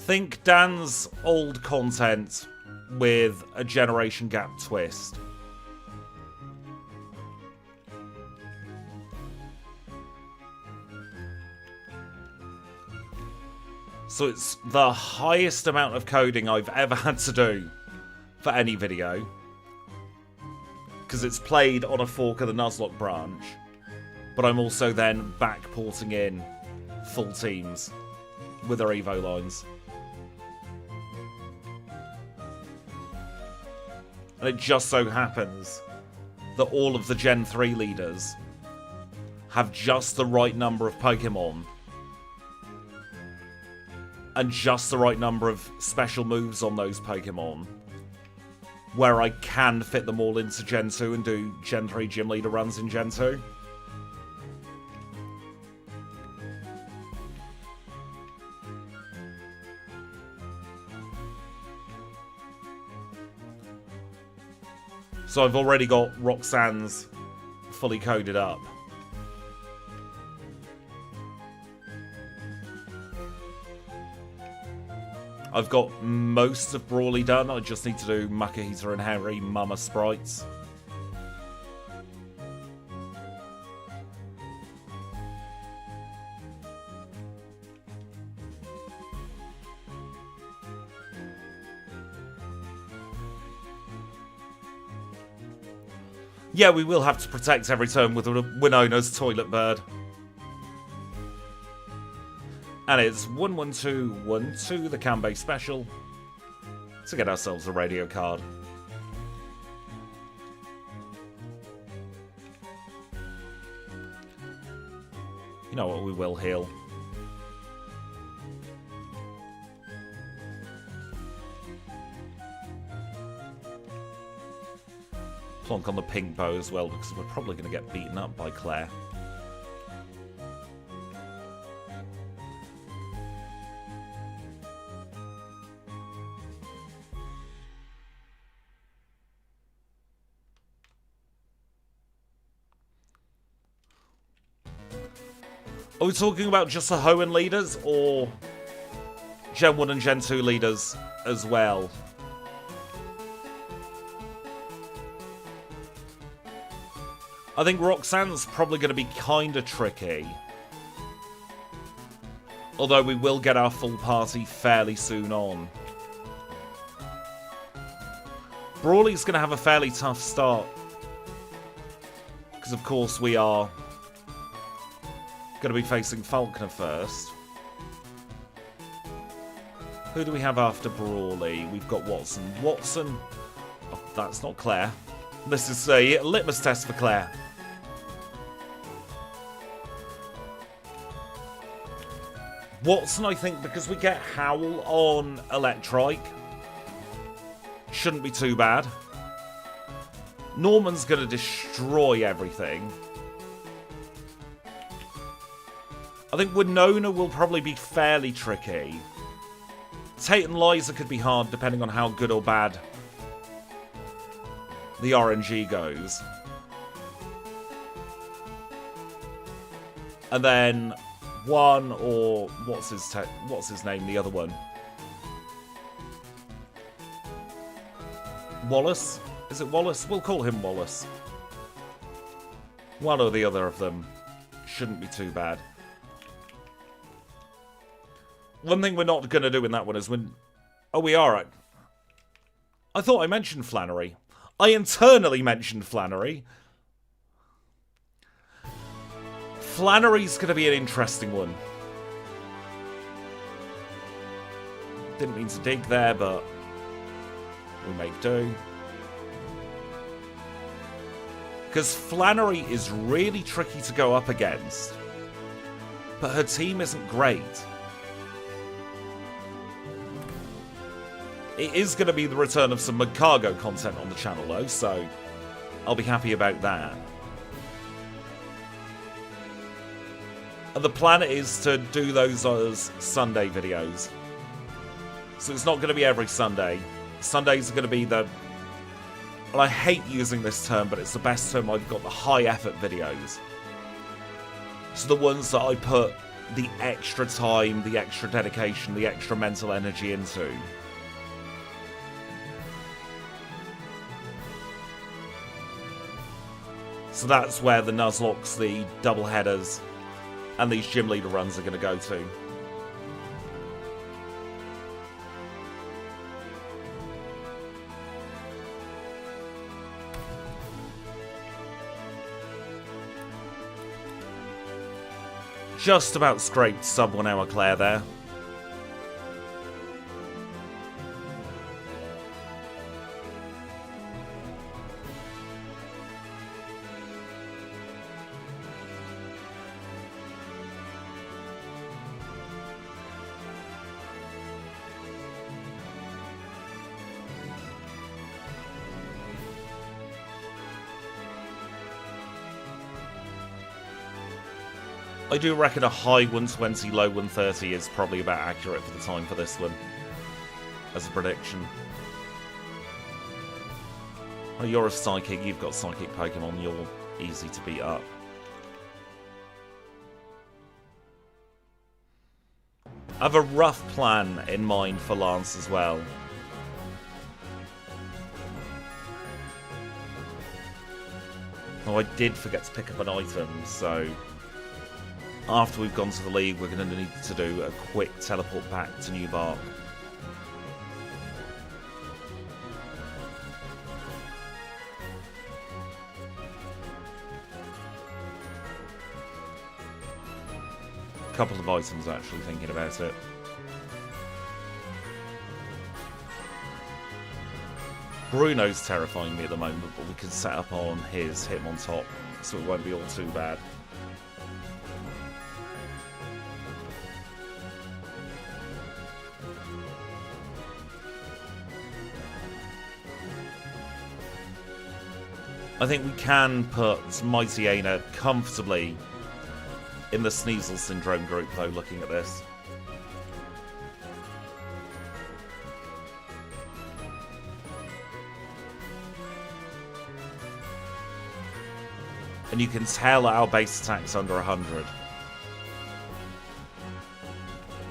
Think Dan's old content with a generation gap twist. So it's the highest amount of coding I've ever had to do for any video. Because it's played on a fork of the Nuzlocke branch. But I'm also then backporting in full teams with their Evo lines. And it just so happens that all of the Gen 3 leaders have just the right number of Pokemon and just the right number of special moves on those Pokemon where I can fit them all into Gen 2 and do Gen 3 gym leader runs in Gen 2. So I've already got Roxanne's fully coded up. I've got most of Brawly done. I just need to do Makahita and Harry Mama sprites. Yeah, we will have to protect every turn with Winona's Toilet Bird. And it's 11212, the Kanbei special, to get ourselves a radio card. You know what, we will heal. Plonk on the pink bow as well, because we're probably going to get beaten up by Claire. Are we talking about just the Hoenn leaders, or Gen 1 and Gen 2 leaders as well? I think Roxanne's probably going to be kind of tricky. Although we will get our full party fairly soon on. Brawly's going to have a fairly tough start. Because of course we are going to be facing Falkner first. Who do we have after Brawly? We've got Watson. Watson... Oh, that's not Claire. This is a litmus test for Claire. Watson, I think, because we get Howl on Electrike, shouldn't be too bad. Norman's going to destroy everything. I think Winona will probably be fairly tricky. Tate and Liza could be hard depending on how good or bad the RNG goes. And then one, or what's his name, the other one? Wallace? Is it Wallace? We'll call him Wallace. One or the other of them shouldn't be too bad. One thing we're not going to do in that one is when... Oh, we are. I thought I mentioned Flannery. I internally mentioned Flannery. Flannery's going to be an interesting one. Didn't mean to dig there, but we make do. Because Flannery is really tricky to go up against. But her team isn't great. It is going to be the return of some Magcargo content on the channel, though, so I'll be happy about that. And the plan is to do those as Sunday videos. So it's not going to be every Sunday. Sundays are going to be the... And I hate using this term, but it's the best term I've got, the high-effort videos. So the ones that I put the extra time, the extra dedication, the extra mental energy into. So that's where the Nuzlockes, the double headers, and these gym leader runs are going to go to. Just about scraped sub 1 hour Claire there. I do reckon a high 120, low 130 is probably about accurate for the time for this one, as a prediction. Oh, you're a Psychic, you've got Psychic Pokemon, you're easy to beat up. I have a rough plan in mind for Lance as well. Oh, I did forget to pick up an item, so after we've gone to the league, we're going to need to do a quick teleport back to New Bark. A couple of items, actually, thinking about it. Bruno's terrifying me at the moment, but we can set up on his Hitmontop, so it won't be all too bad. I think we can put MIGHTYENA comfortably in the Sneasel Syndrome group, though, looking at this. And you can tell our base attack's under 100.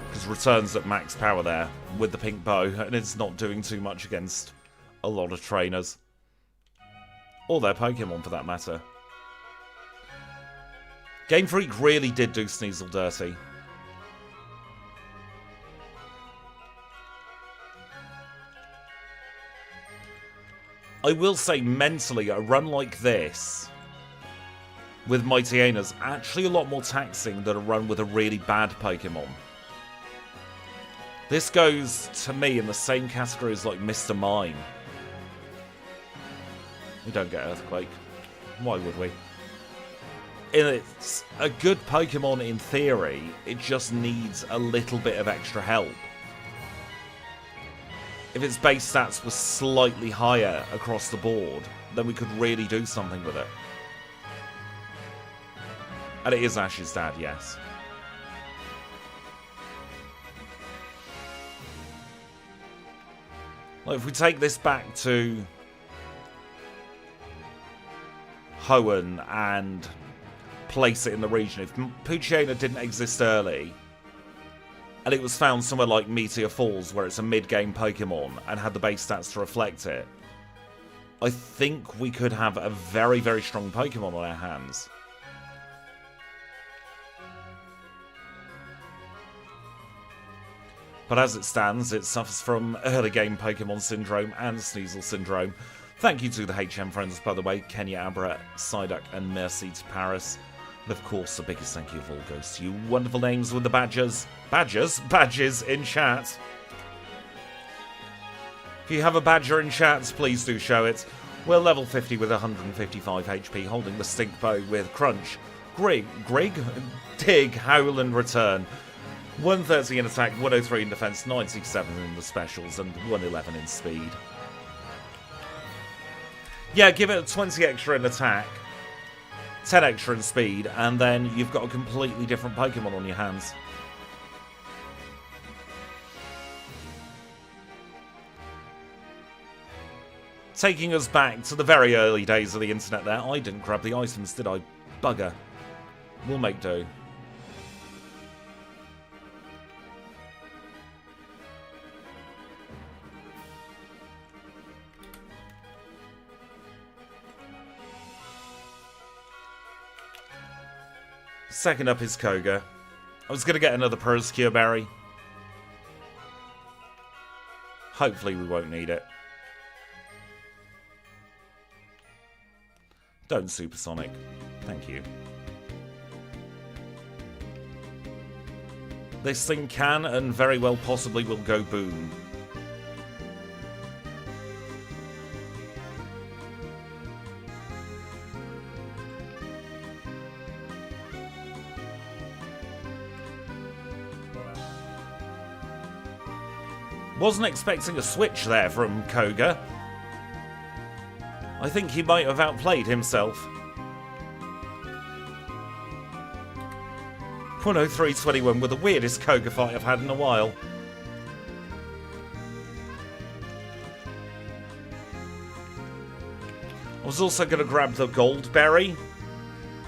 Because Return's at max power there with the pink bow, and it's not doing too much against a lot of trainers. Or their Pokemon, for that matter. Game Freak really did do Sneasel dirty. I will say, mentally, a run like this with MIGHTYENA is actually a lot more taxing than a run with a really bad Pokemon. This goes, to me, in the same category as like Mr. Mime. We don't get Earthquake. Why would we? It's a good Pokemon in theory, it just needs a little bit of extra help. If its base stats were slightly higher across the board, then we could really do something with it. And it is Ash's dad, yes. Well, if we take this back to Hoenn and place it in the region, if Poochyena didn't exist early, and it was found somewhere like Meteor Falls, where it's a mid-game Pokemon, and had the base stats to reflect it, I think we could have a very, very strong Pokemon on our hands. But as it stands, it suffers from early game Pokemon Syndrome and Sneasel Syndrome. Thank you to the HM friends, by the way, Kenya Abra, Psyduck, and Mercy to Paris. And of course, the biggest thank you of all goes to you wonderful names with the badges in chat. If you have a badger in chat, please do show it. We're level 50 with 155 HP, holding the stink bow with Crunch, Dig, Howl, and Return. 130 in attack, 103 in defense, 97 in the specials, and 111 in speed. Yeah, give it 20 extra in attack, 10 extra in speed, and then you've got a completely different Pokemon on your hands. Taking us back to the very early days of the internet there. I didn't grab the items, did I? Bugger. We'll make do. Second up is Koga. I was going to get another Prosecure Berry. Hopefully we won't need it. Don't Supersonic. Thank you. This thing can and very well possibly will go boom. Wasn't expecting a switch there from Koga. I think he might have outplayed himself. 103.21 were the weirdest Koga fight I've had in a while. I was also going to grab the gold berry,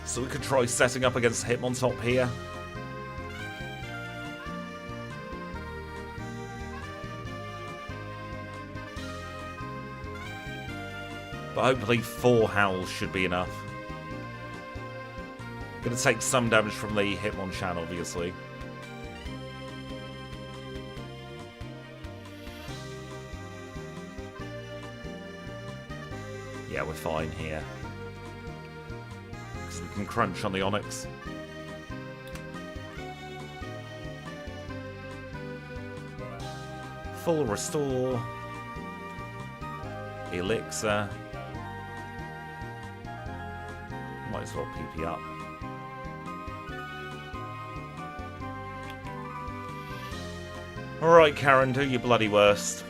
so we could try setting up against Hitmontop here. But hopefully 4 howls should be enough. Gonna take some damage from the Hitmonchan, obviously. Yeah, we're fine here. Because we can crunch on the Onyx. Full restore. Elixir. Might as well PP up. Alright, Karen, do your bloody worst.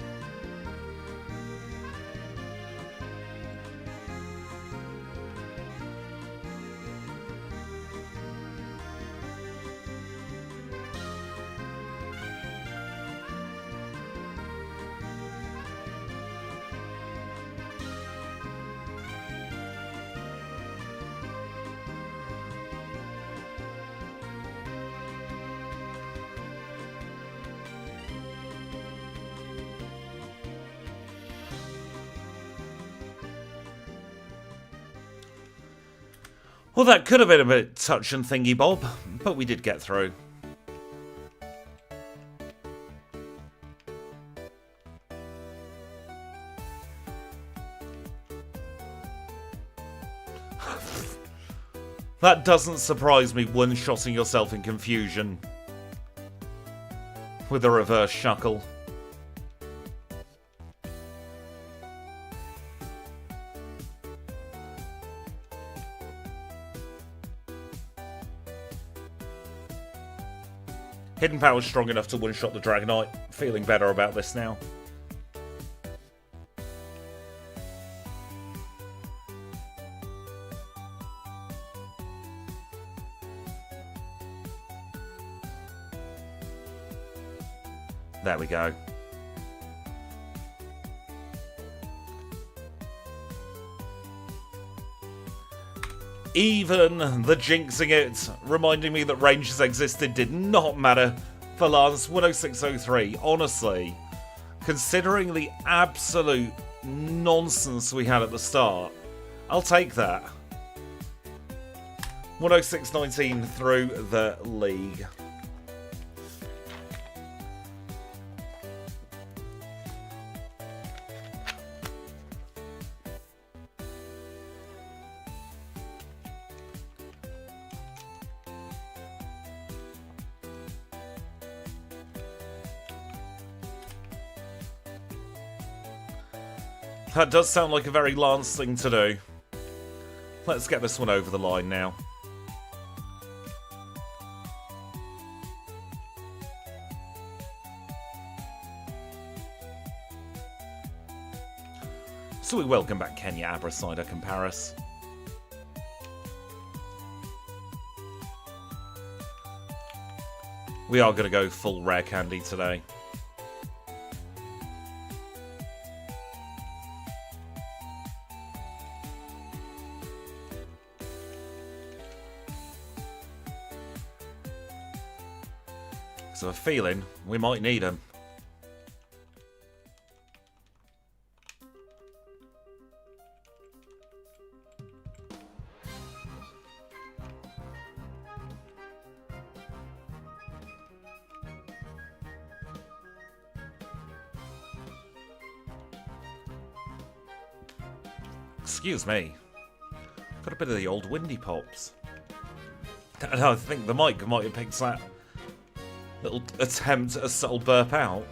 Well, that could have been a bit touch and thingy bob, but we did get through. That doesn't surprise me, one-shotting yourself in confusion. With a reverse shuckle. Hidden Power's strong enough to one-shot the Dragonite. Feeling better about this now. There we go. Even the jinxing it, reminding me that ranges existed, did not matter for Lance 106.03. Honestly, considering the absolute nonsense we had at the start, I'll take that. 106.19 through the league. That does sound like a very Lance thing to do. Let's get this one over the line now. So we welcome back Kenya Abrasider Comparis. We are going to go full rare candy today. So a feeling we might need them. Excuse me. Got a bit of the old windy pops. And I think the mic might have picked that little attempt at a subtle burp out.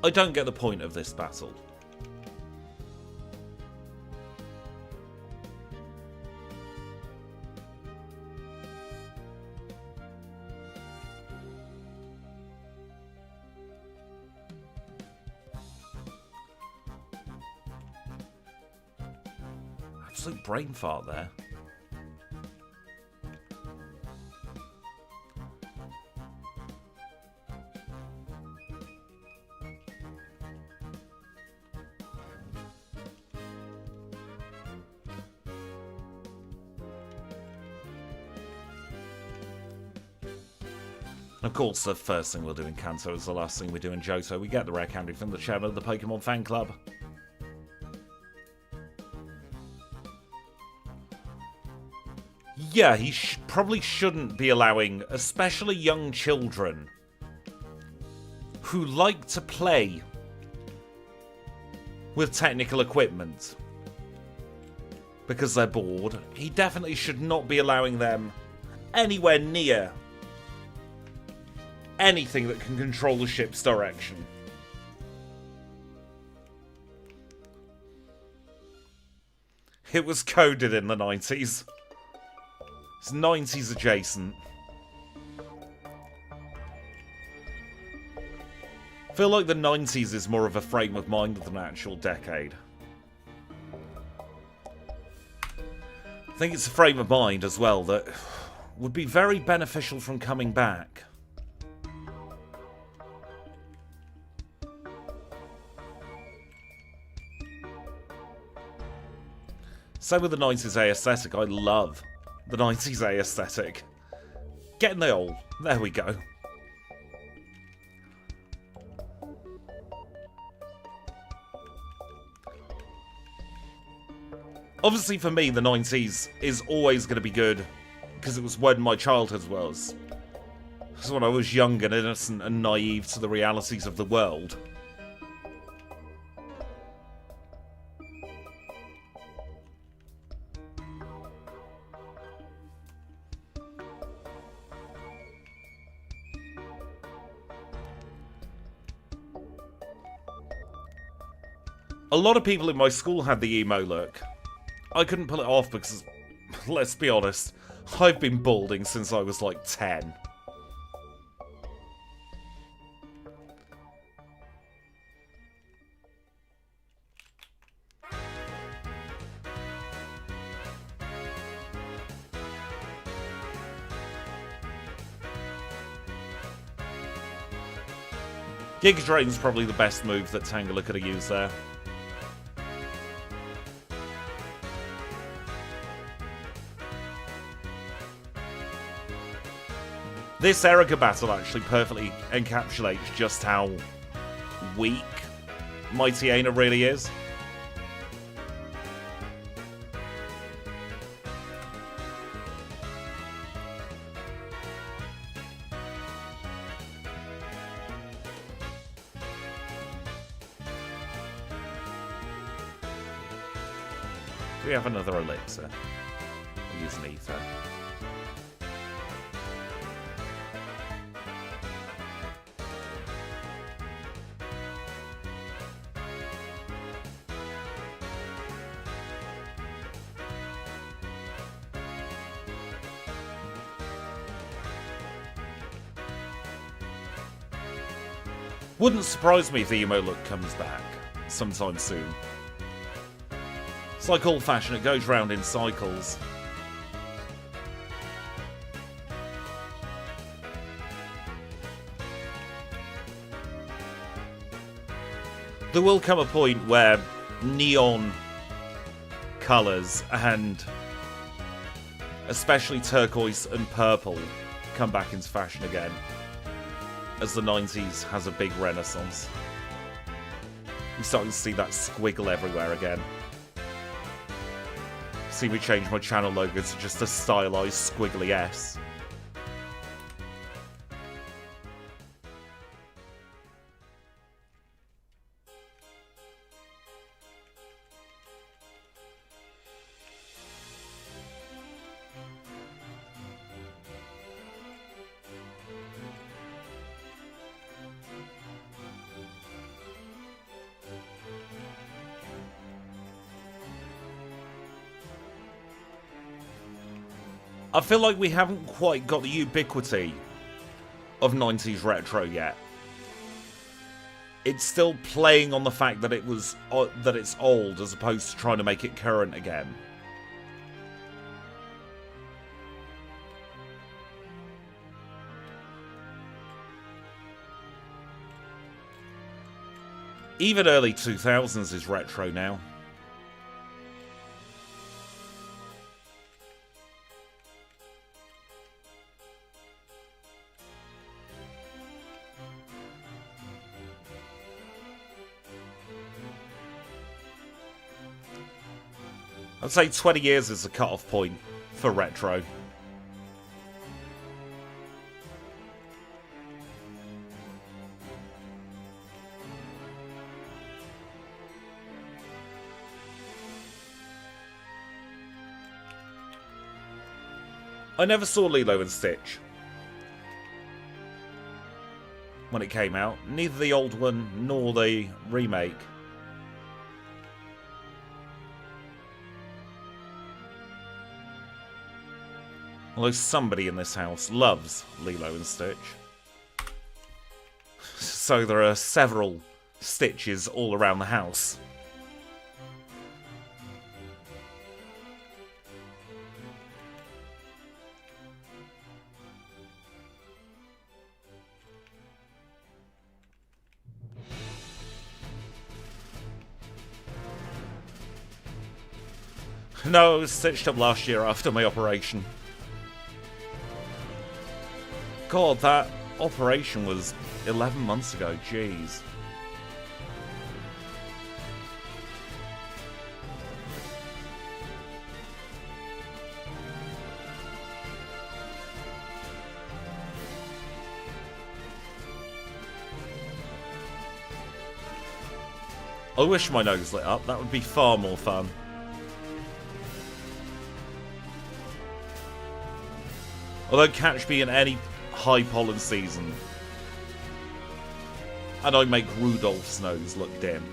I don't get the point of this battle. Absolute brain fart there. Of course, the first thing we'll do in Kanto is the last thing we do in Johto. We get the rare candy from the chairman of the Pokemon fan club. Yeah, he probably shouldn't be allowing, especially young children, who like to play with technical equipment because they're bored. He definitely should not be allowing them anywhere near anything that can control the ship's direction. It was coded in the 90s. It's 90s adjacent. I feel like the 90s is more of a frame of mind than an actual decade. I think it's a frame of mind as well that would be very beneficial from coming back. Same with the 90s aesthetic. I love the 90s aesthetic. Getting the old. There we go. Obviously for me, the 90s is always going to be good because it was when my childhood was. It was when I was young and innocent and naive to the realities of the world. A lot of people in my school had the emo look. I couldn't pull it off because, let's be honest, I've been balding since I was like 10. Giga Drain's probably the best move that Tangela could have used there. This Erica battle actually perfectly encapsulates just how weak Mightyena really is. Do we have another elixir? We'll use an ether. Wouldn't surprise me if the emo look comes back sometime soon. It's like old fashion, it goes round in cycles. There will come a point where neon colours and especially turquoise and purple come back into fashion again, as the 90s has a big renaissance. You're starting to see that squiggle everywhere again. See me change my channel logo to just a stylized squiggly S. I feel like we haven't quite got the ubiquity of 90s retro yet. It's still playing on the fact that it's old as opposed to trying to make it current again. Even early 2000s is retro now. I'd say 20 years is the cut-off point for retro. I never saw Lilo and Stitch when it came out. Neither the old one nor the remake. Although somebody in this house loves Lilo and Stitch. So there are several Stitches all around the house. No, I was stitched up last year after my operation. God, that operation was 11 months ago, jeez. I wish my nose lit up, that would be far more fun. Although catch me in any high pollen season, and I make Rudolph's nose look dim.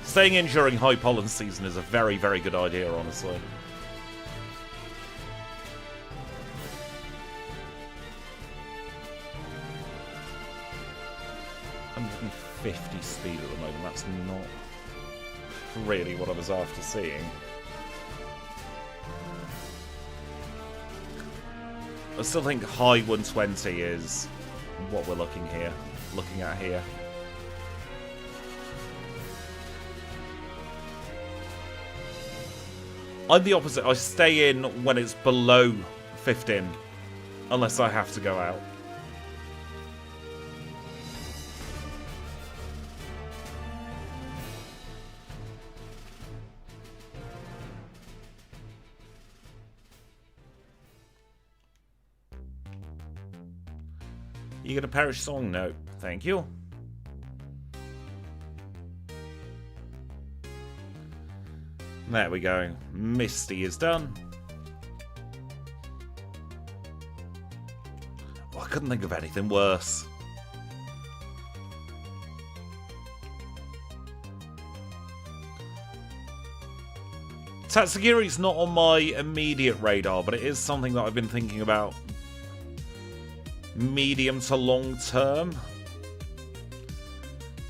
Staying in during high pollen season is a very, very good idea, honestly. .150 speed at the moment, that's not really what I was after seeing. I still think high 120 is what we're looking at here. I'm the opposite. I stay in when it's below 15, unless I have to go out. You get a parish song? No, thank you. There we go. Misty is done. Oh, I couldn't think of anything worse. Tatsugiri's not on my immediate radar, but it is something that I've been thinking about medium to long term.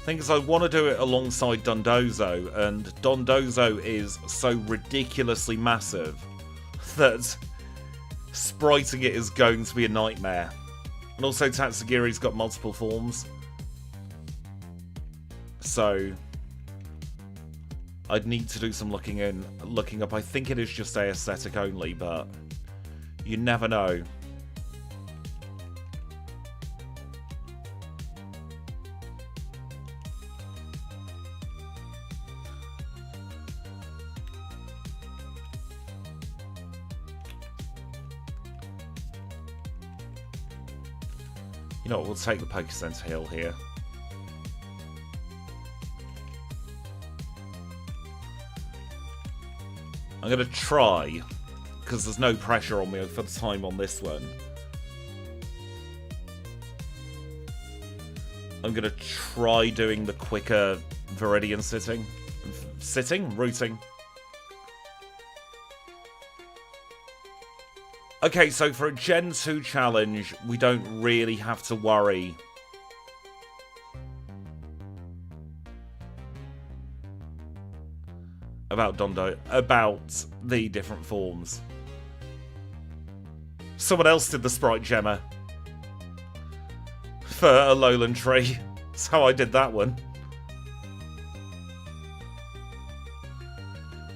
Thing is, I want to do it alongside Dondozo, and Dondozo is so ridiculously massive that spriting it is going to be a nightmare. And also Tatsugiri's got multiple forms. So I'd need to do some looking up. I think it is just aesthetic only, but you never know. You know what, we'll take the Pokésense heal here. I'm going to try, because there's no pressure on me for the time on this one. I'm going to try doing the quicker Viridian routing. Okay, so for a Gen 2 challenge, we don't really have to worry about the different forms. Someone else did the Sprite Gemma for a Lowland Tree. That's how I did that one.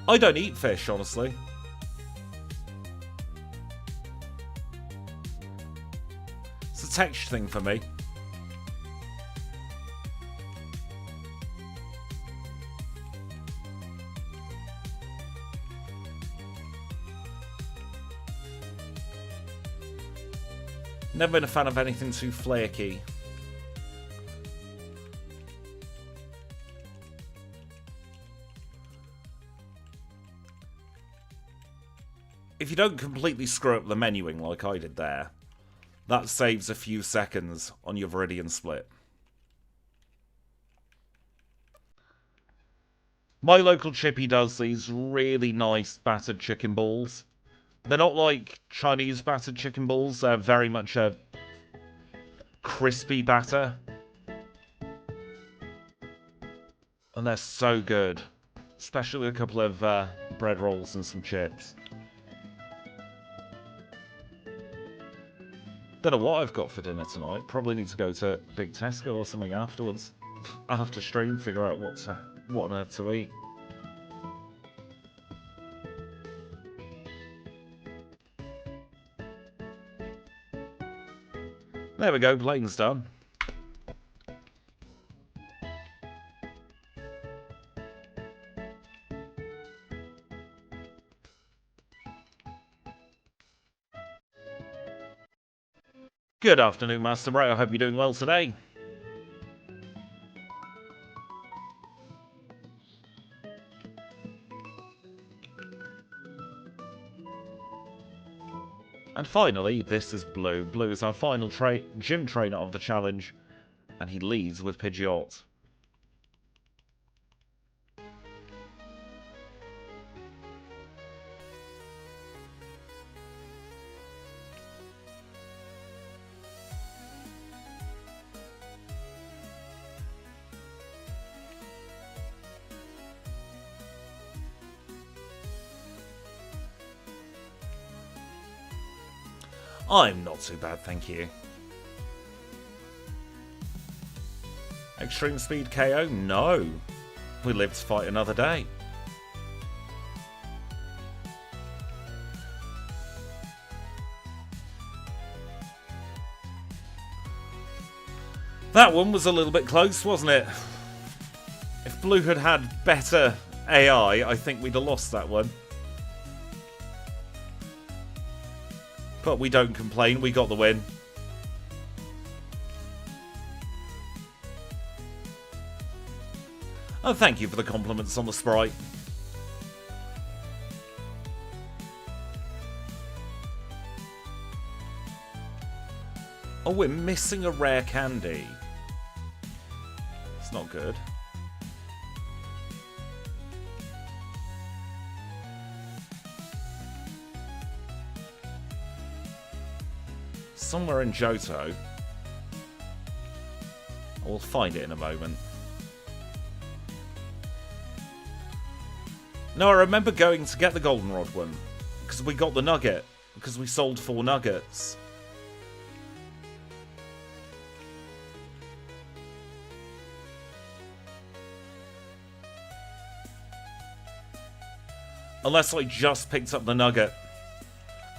I don't eat fish, honestly. It's a texture thing for me. Never been a fan of anything too flaky. If you don't completely screw up the menuing like I did there, that saves a few seconds on your Viridian split. My local chippy does these really nice battered chicken balls. They're not like Chinese battered chicken balls, they're very much a crispy batter. And they're so good. Especially with a couple of bread rolls and some chips. Don't know what I've got for dinner tonight. Probably need to go to Big Tesco or something afterwards. After stream, figure out what on earth to eat. There we go, Blaine's done. Good afternoon, Master Ray. I hope you're doing well today. And finally, this is Blue. Blue is our final gym trainer of the challenge, and he leads with Pidgeot. I'm not too bad, thank you. Extreme speed KO? No. We live to fight another day. That one was a little bit close, wasn't it? If Blue had had better AI, I think we'd have lost that one. But we don't complain, we got the win. Oh, thank you for the compliments on the sprite. Oh, we're missing a rare candy. It's not good. Somewhere in Johto. We'll find it in a moment. No, I remember going to get the Goldenrod one. Because we got the nugget. Because we sold 4 nuggets. Unless I just picked up the nugget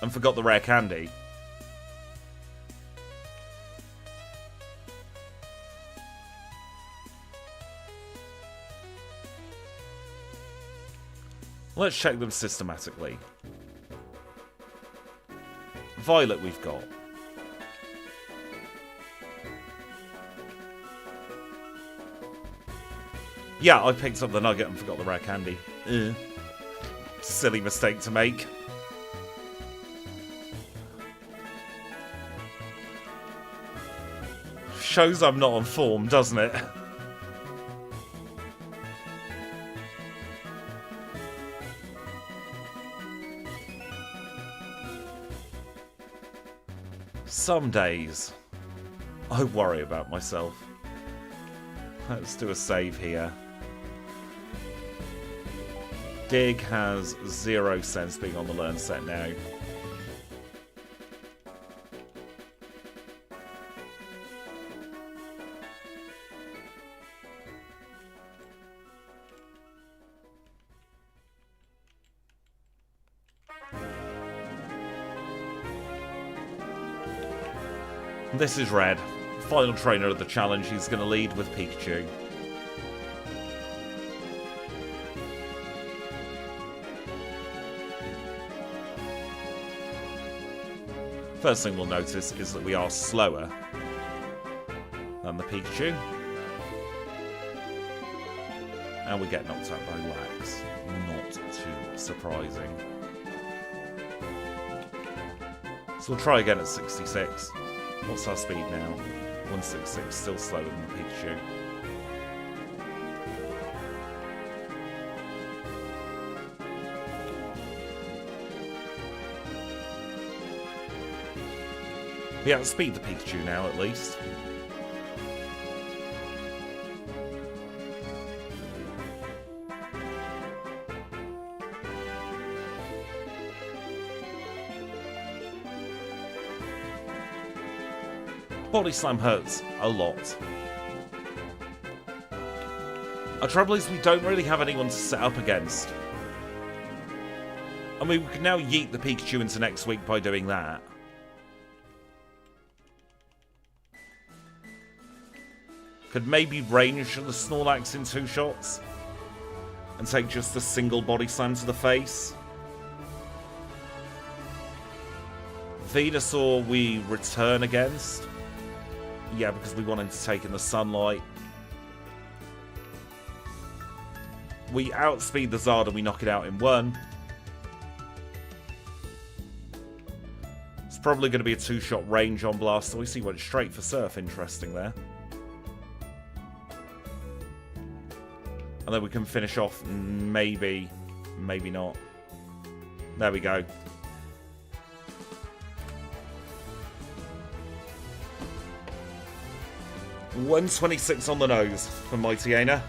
and forgot the rare candy. Let's check them systematically. Violet we've got. Yeah, I picked up the nugget and forgot the rare candy. Silly mistake to make. Shows I'm not on form, doesn't it? Some days, I worry about myself. Let's do a save here. Dig has 0 sense being on the learn set now. This is Red. Final trainer of the challenge. He's going to lead with Pikachu. First thing we'll notice is that we are slower than the Pikachu. And we get knocked out by Wax. Not too surprising. So we'll try again at 66. What's our speed now? 166, still slower than the Pikachu. We outspeed the Pikachu now, at least. Body Slam hurts a lot. Our trouble is we don't really have anyone to set up against. I mean, we can now yeet the Pikachu into next week by doing that. Could maybe range the Snorlax in 2 shots and take just a single Body Slam to the face. Venusaur we return against. Yeah, because we want him to take in the sunlight. We outspeed the Zard and we knock it out in 1. It's probably going to be a 2-shot range on Blastoise. We see went straight for Surf. Interesting there. And then we can finish off, maybe, maybe not. There we go. $126 on the nose for Mightyena.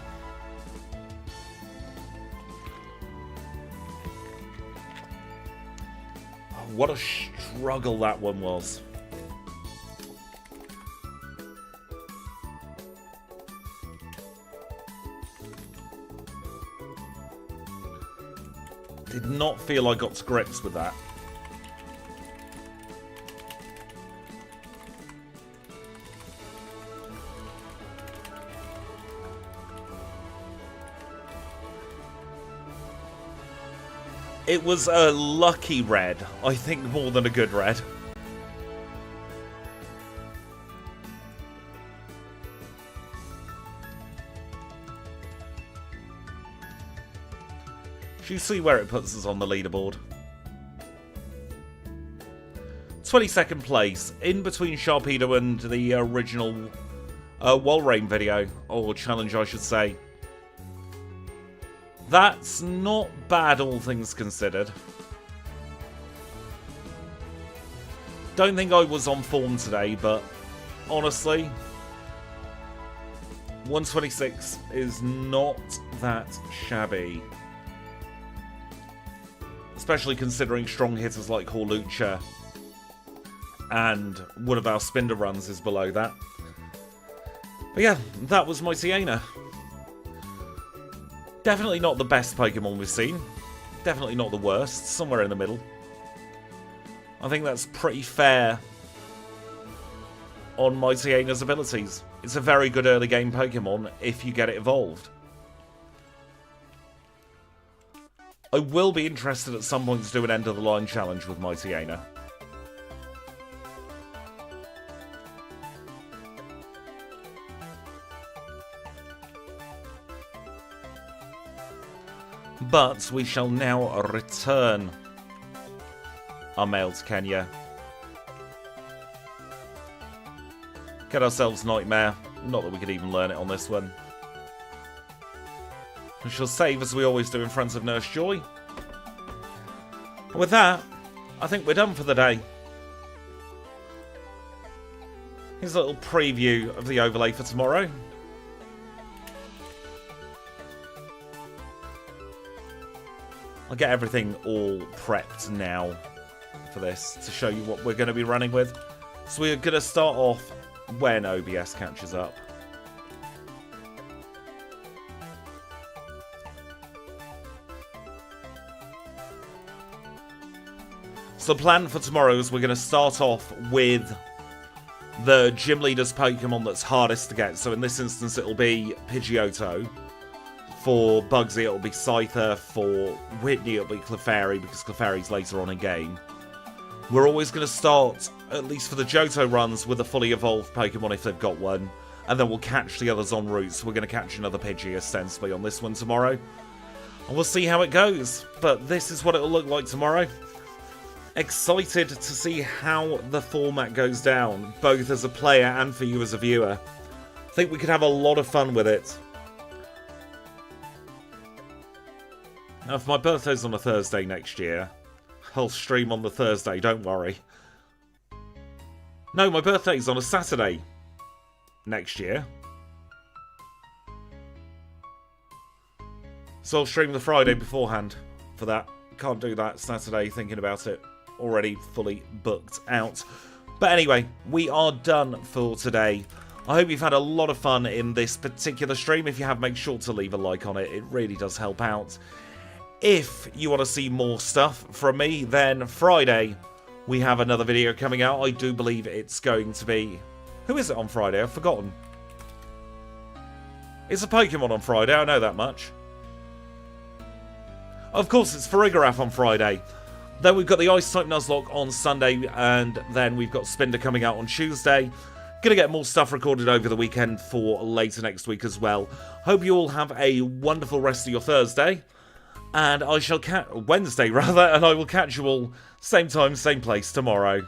Oh, what a struggle that one was. Did not feel I got to grips with that. It was a lucky red, I think, more than a good red. Should you see where it puts us on the leaderboard? 22nd place, in between Sharpedo and the original Walrein video, or challenge I should say. That's not bad, all things considered. Don't think I was on form today, but honestly, 126 is not that shabby. especially considering strong hitters like Hawlucha and one of our Spinder runs is below that. But yeah, that was Mightyena. Definitely not the best Pokemon we've seen. Definitely not the worst. Somewhere in the middle. I think that's pretty fair on Mightyena's abilities. It's a very good early game Pokemon if you get it evolved. I will be interested at some point to do an end of the line challenge with Mightyena. But we shall now return our mail to Kenya. Get ourselves Nightmare. Not that we could even learn it on this one. We shall save as we always do in front of Nurse Joy. And with that, I think we're done for the day. Here's a little preview of the overlay for tomorrow. I'll get everything all prepped now for this to show you what we're going to be running with. So we're going to start off when OBS catches up. So the plan for tomorrow is we're going to start off with the gym leader's Pokemon that's hardest to get. So in this instance it'll be Pidgeotto. For Bugsy it'll be Scyther. For Whitney it'll be Clefairy because Clefairy's later on in game. We're always going to start, at least for the Johto runs, with a fully evolved Pokemon if they've got one. And then we'll catch the others en route. So we're going to catch another Pidgey ostensibly on this one tomorrow. And we'll see how it goes. But this is what it'll look like tomorrow. Excited to see how the format goes down, both as a player and for you as a viewer. I think we could have a lot of fun with it. Now, if my birthday's on a Thursday next year, I'll stream on the Thursday, don't worry. No, my birthday's on a Saturday next year. So I'll stream the Friday beforehand for that. Can't do that Saturday, thinking about it. Already fully booked out. But anyway, we are done for today. I hope you've had a lot of fun in this particular stream. If you have, make sure to leave a like on it. It really does help out. If you want to see more stuff from me, then Friday we have another video coming out. I do believe it's going to be... Who is it on Friday? I've forgotten. It's a Pokemon on Friday, I know that much. Of course, it's Farigiraf on Friday. Then we've got the Ice-type Nuzlocke on Sunday, and then we've got Spinder coming out on Tuesday. Gonna get more stuff recorded over the weekend for later next week as well. Hope you all have a wonderful rest of your Thursday. And I shall Wednesday rather, and I will catch you all same time, same place tomorrow.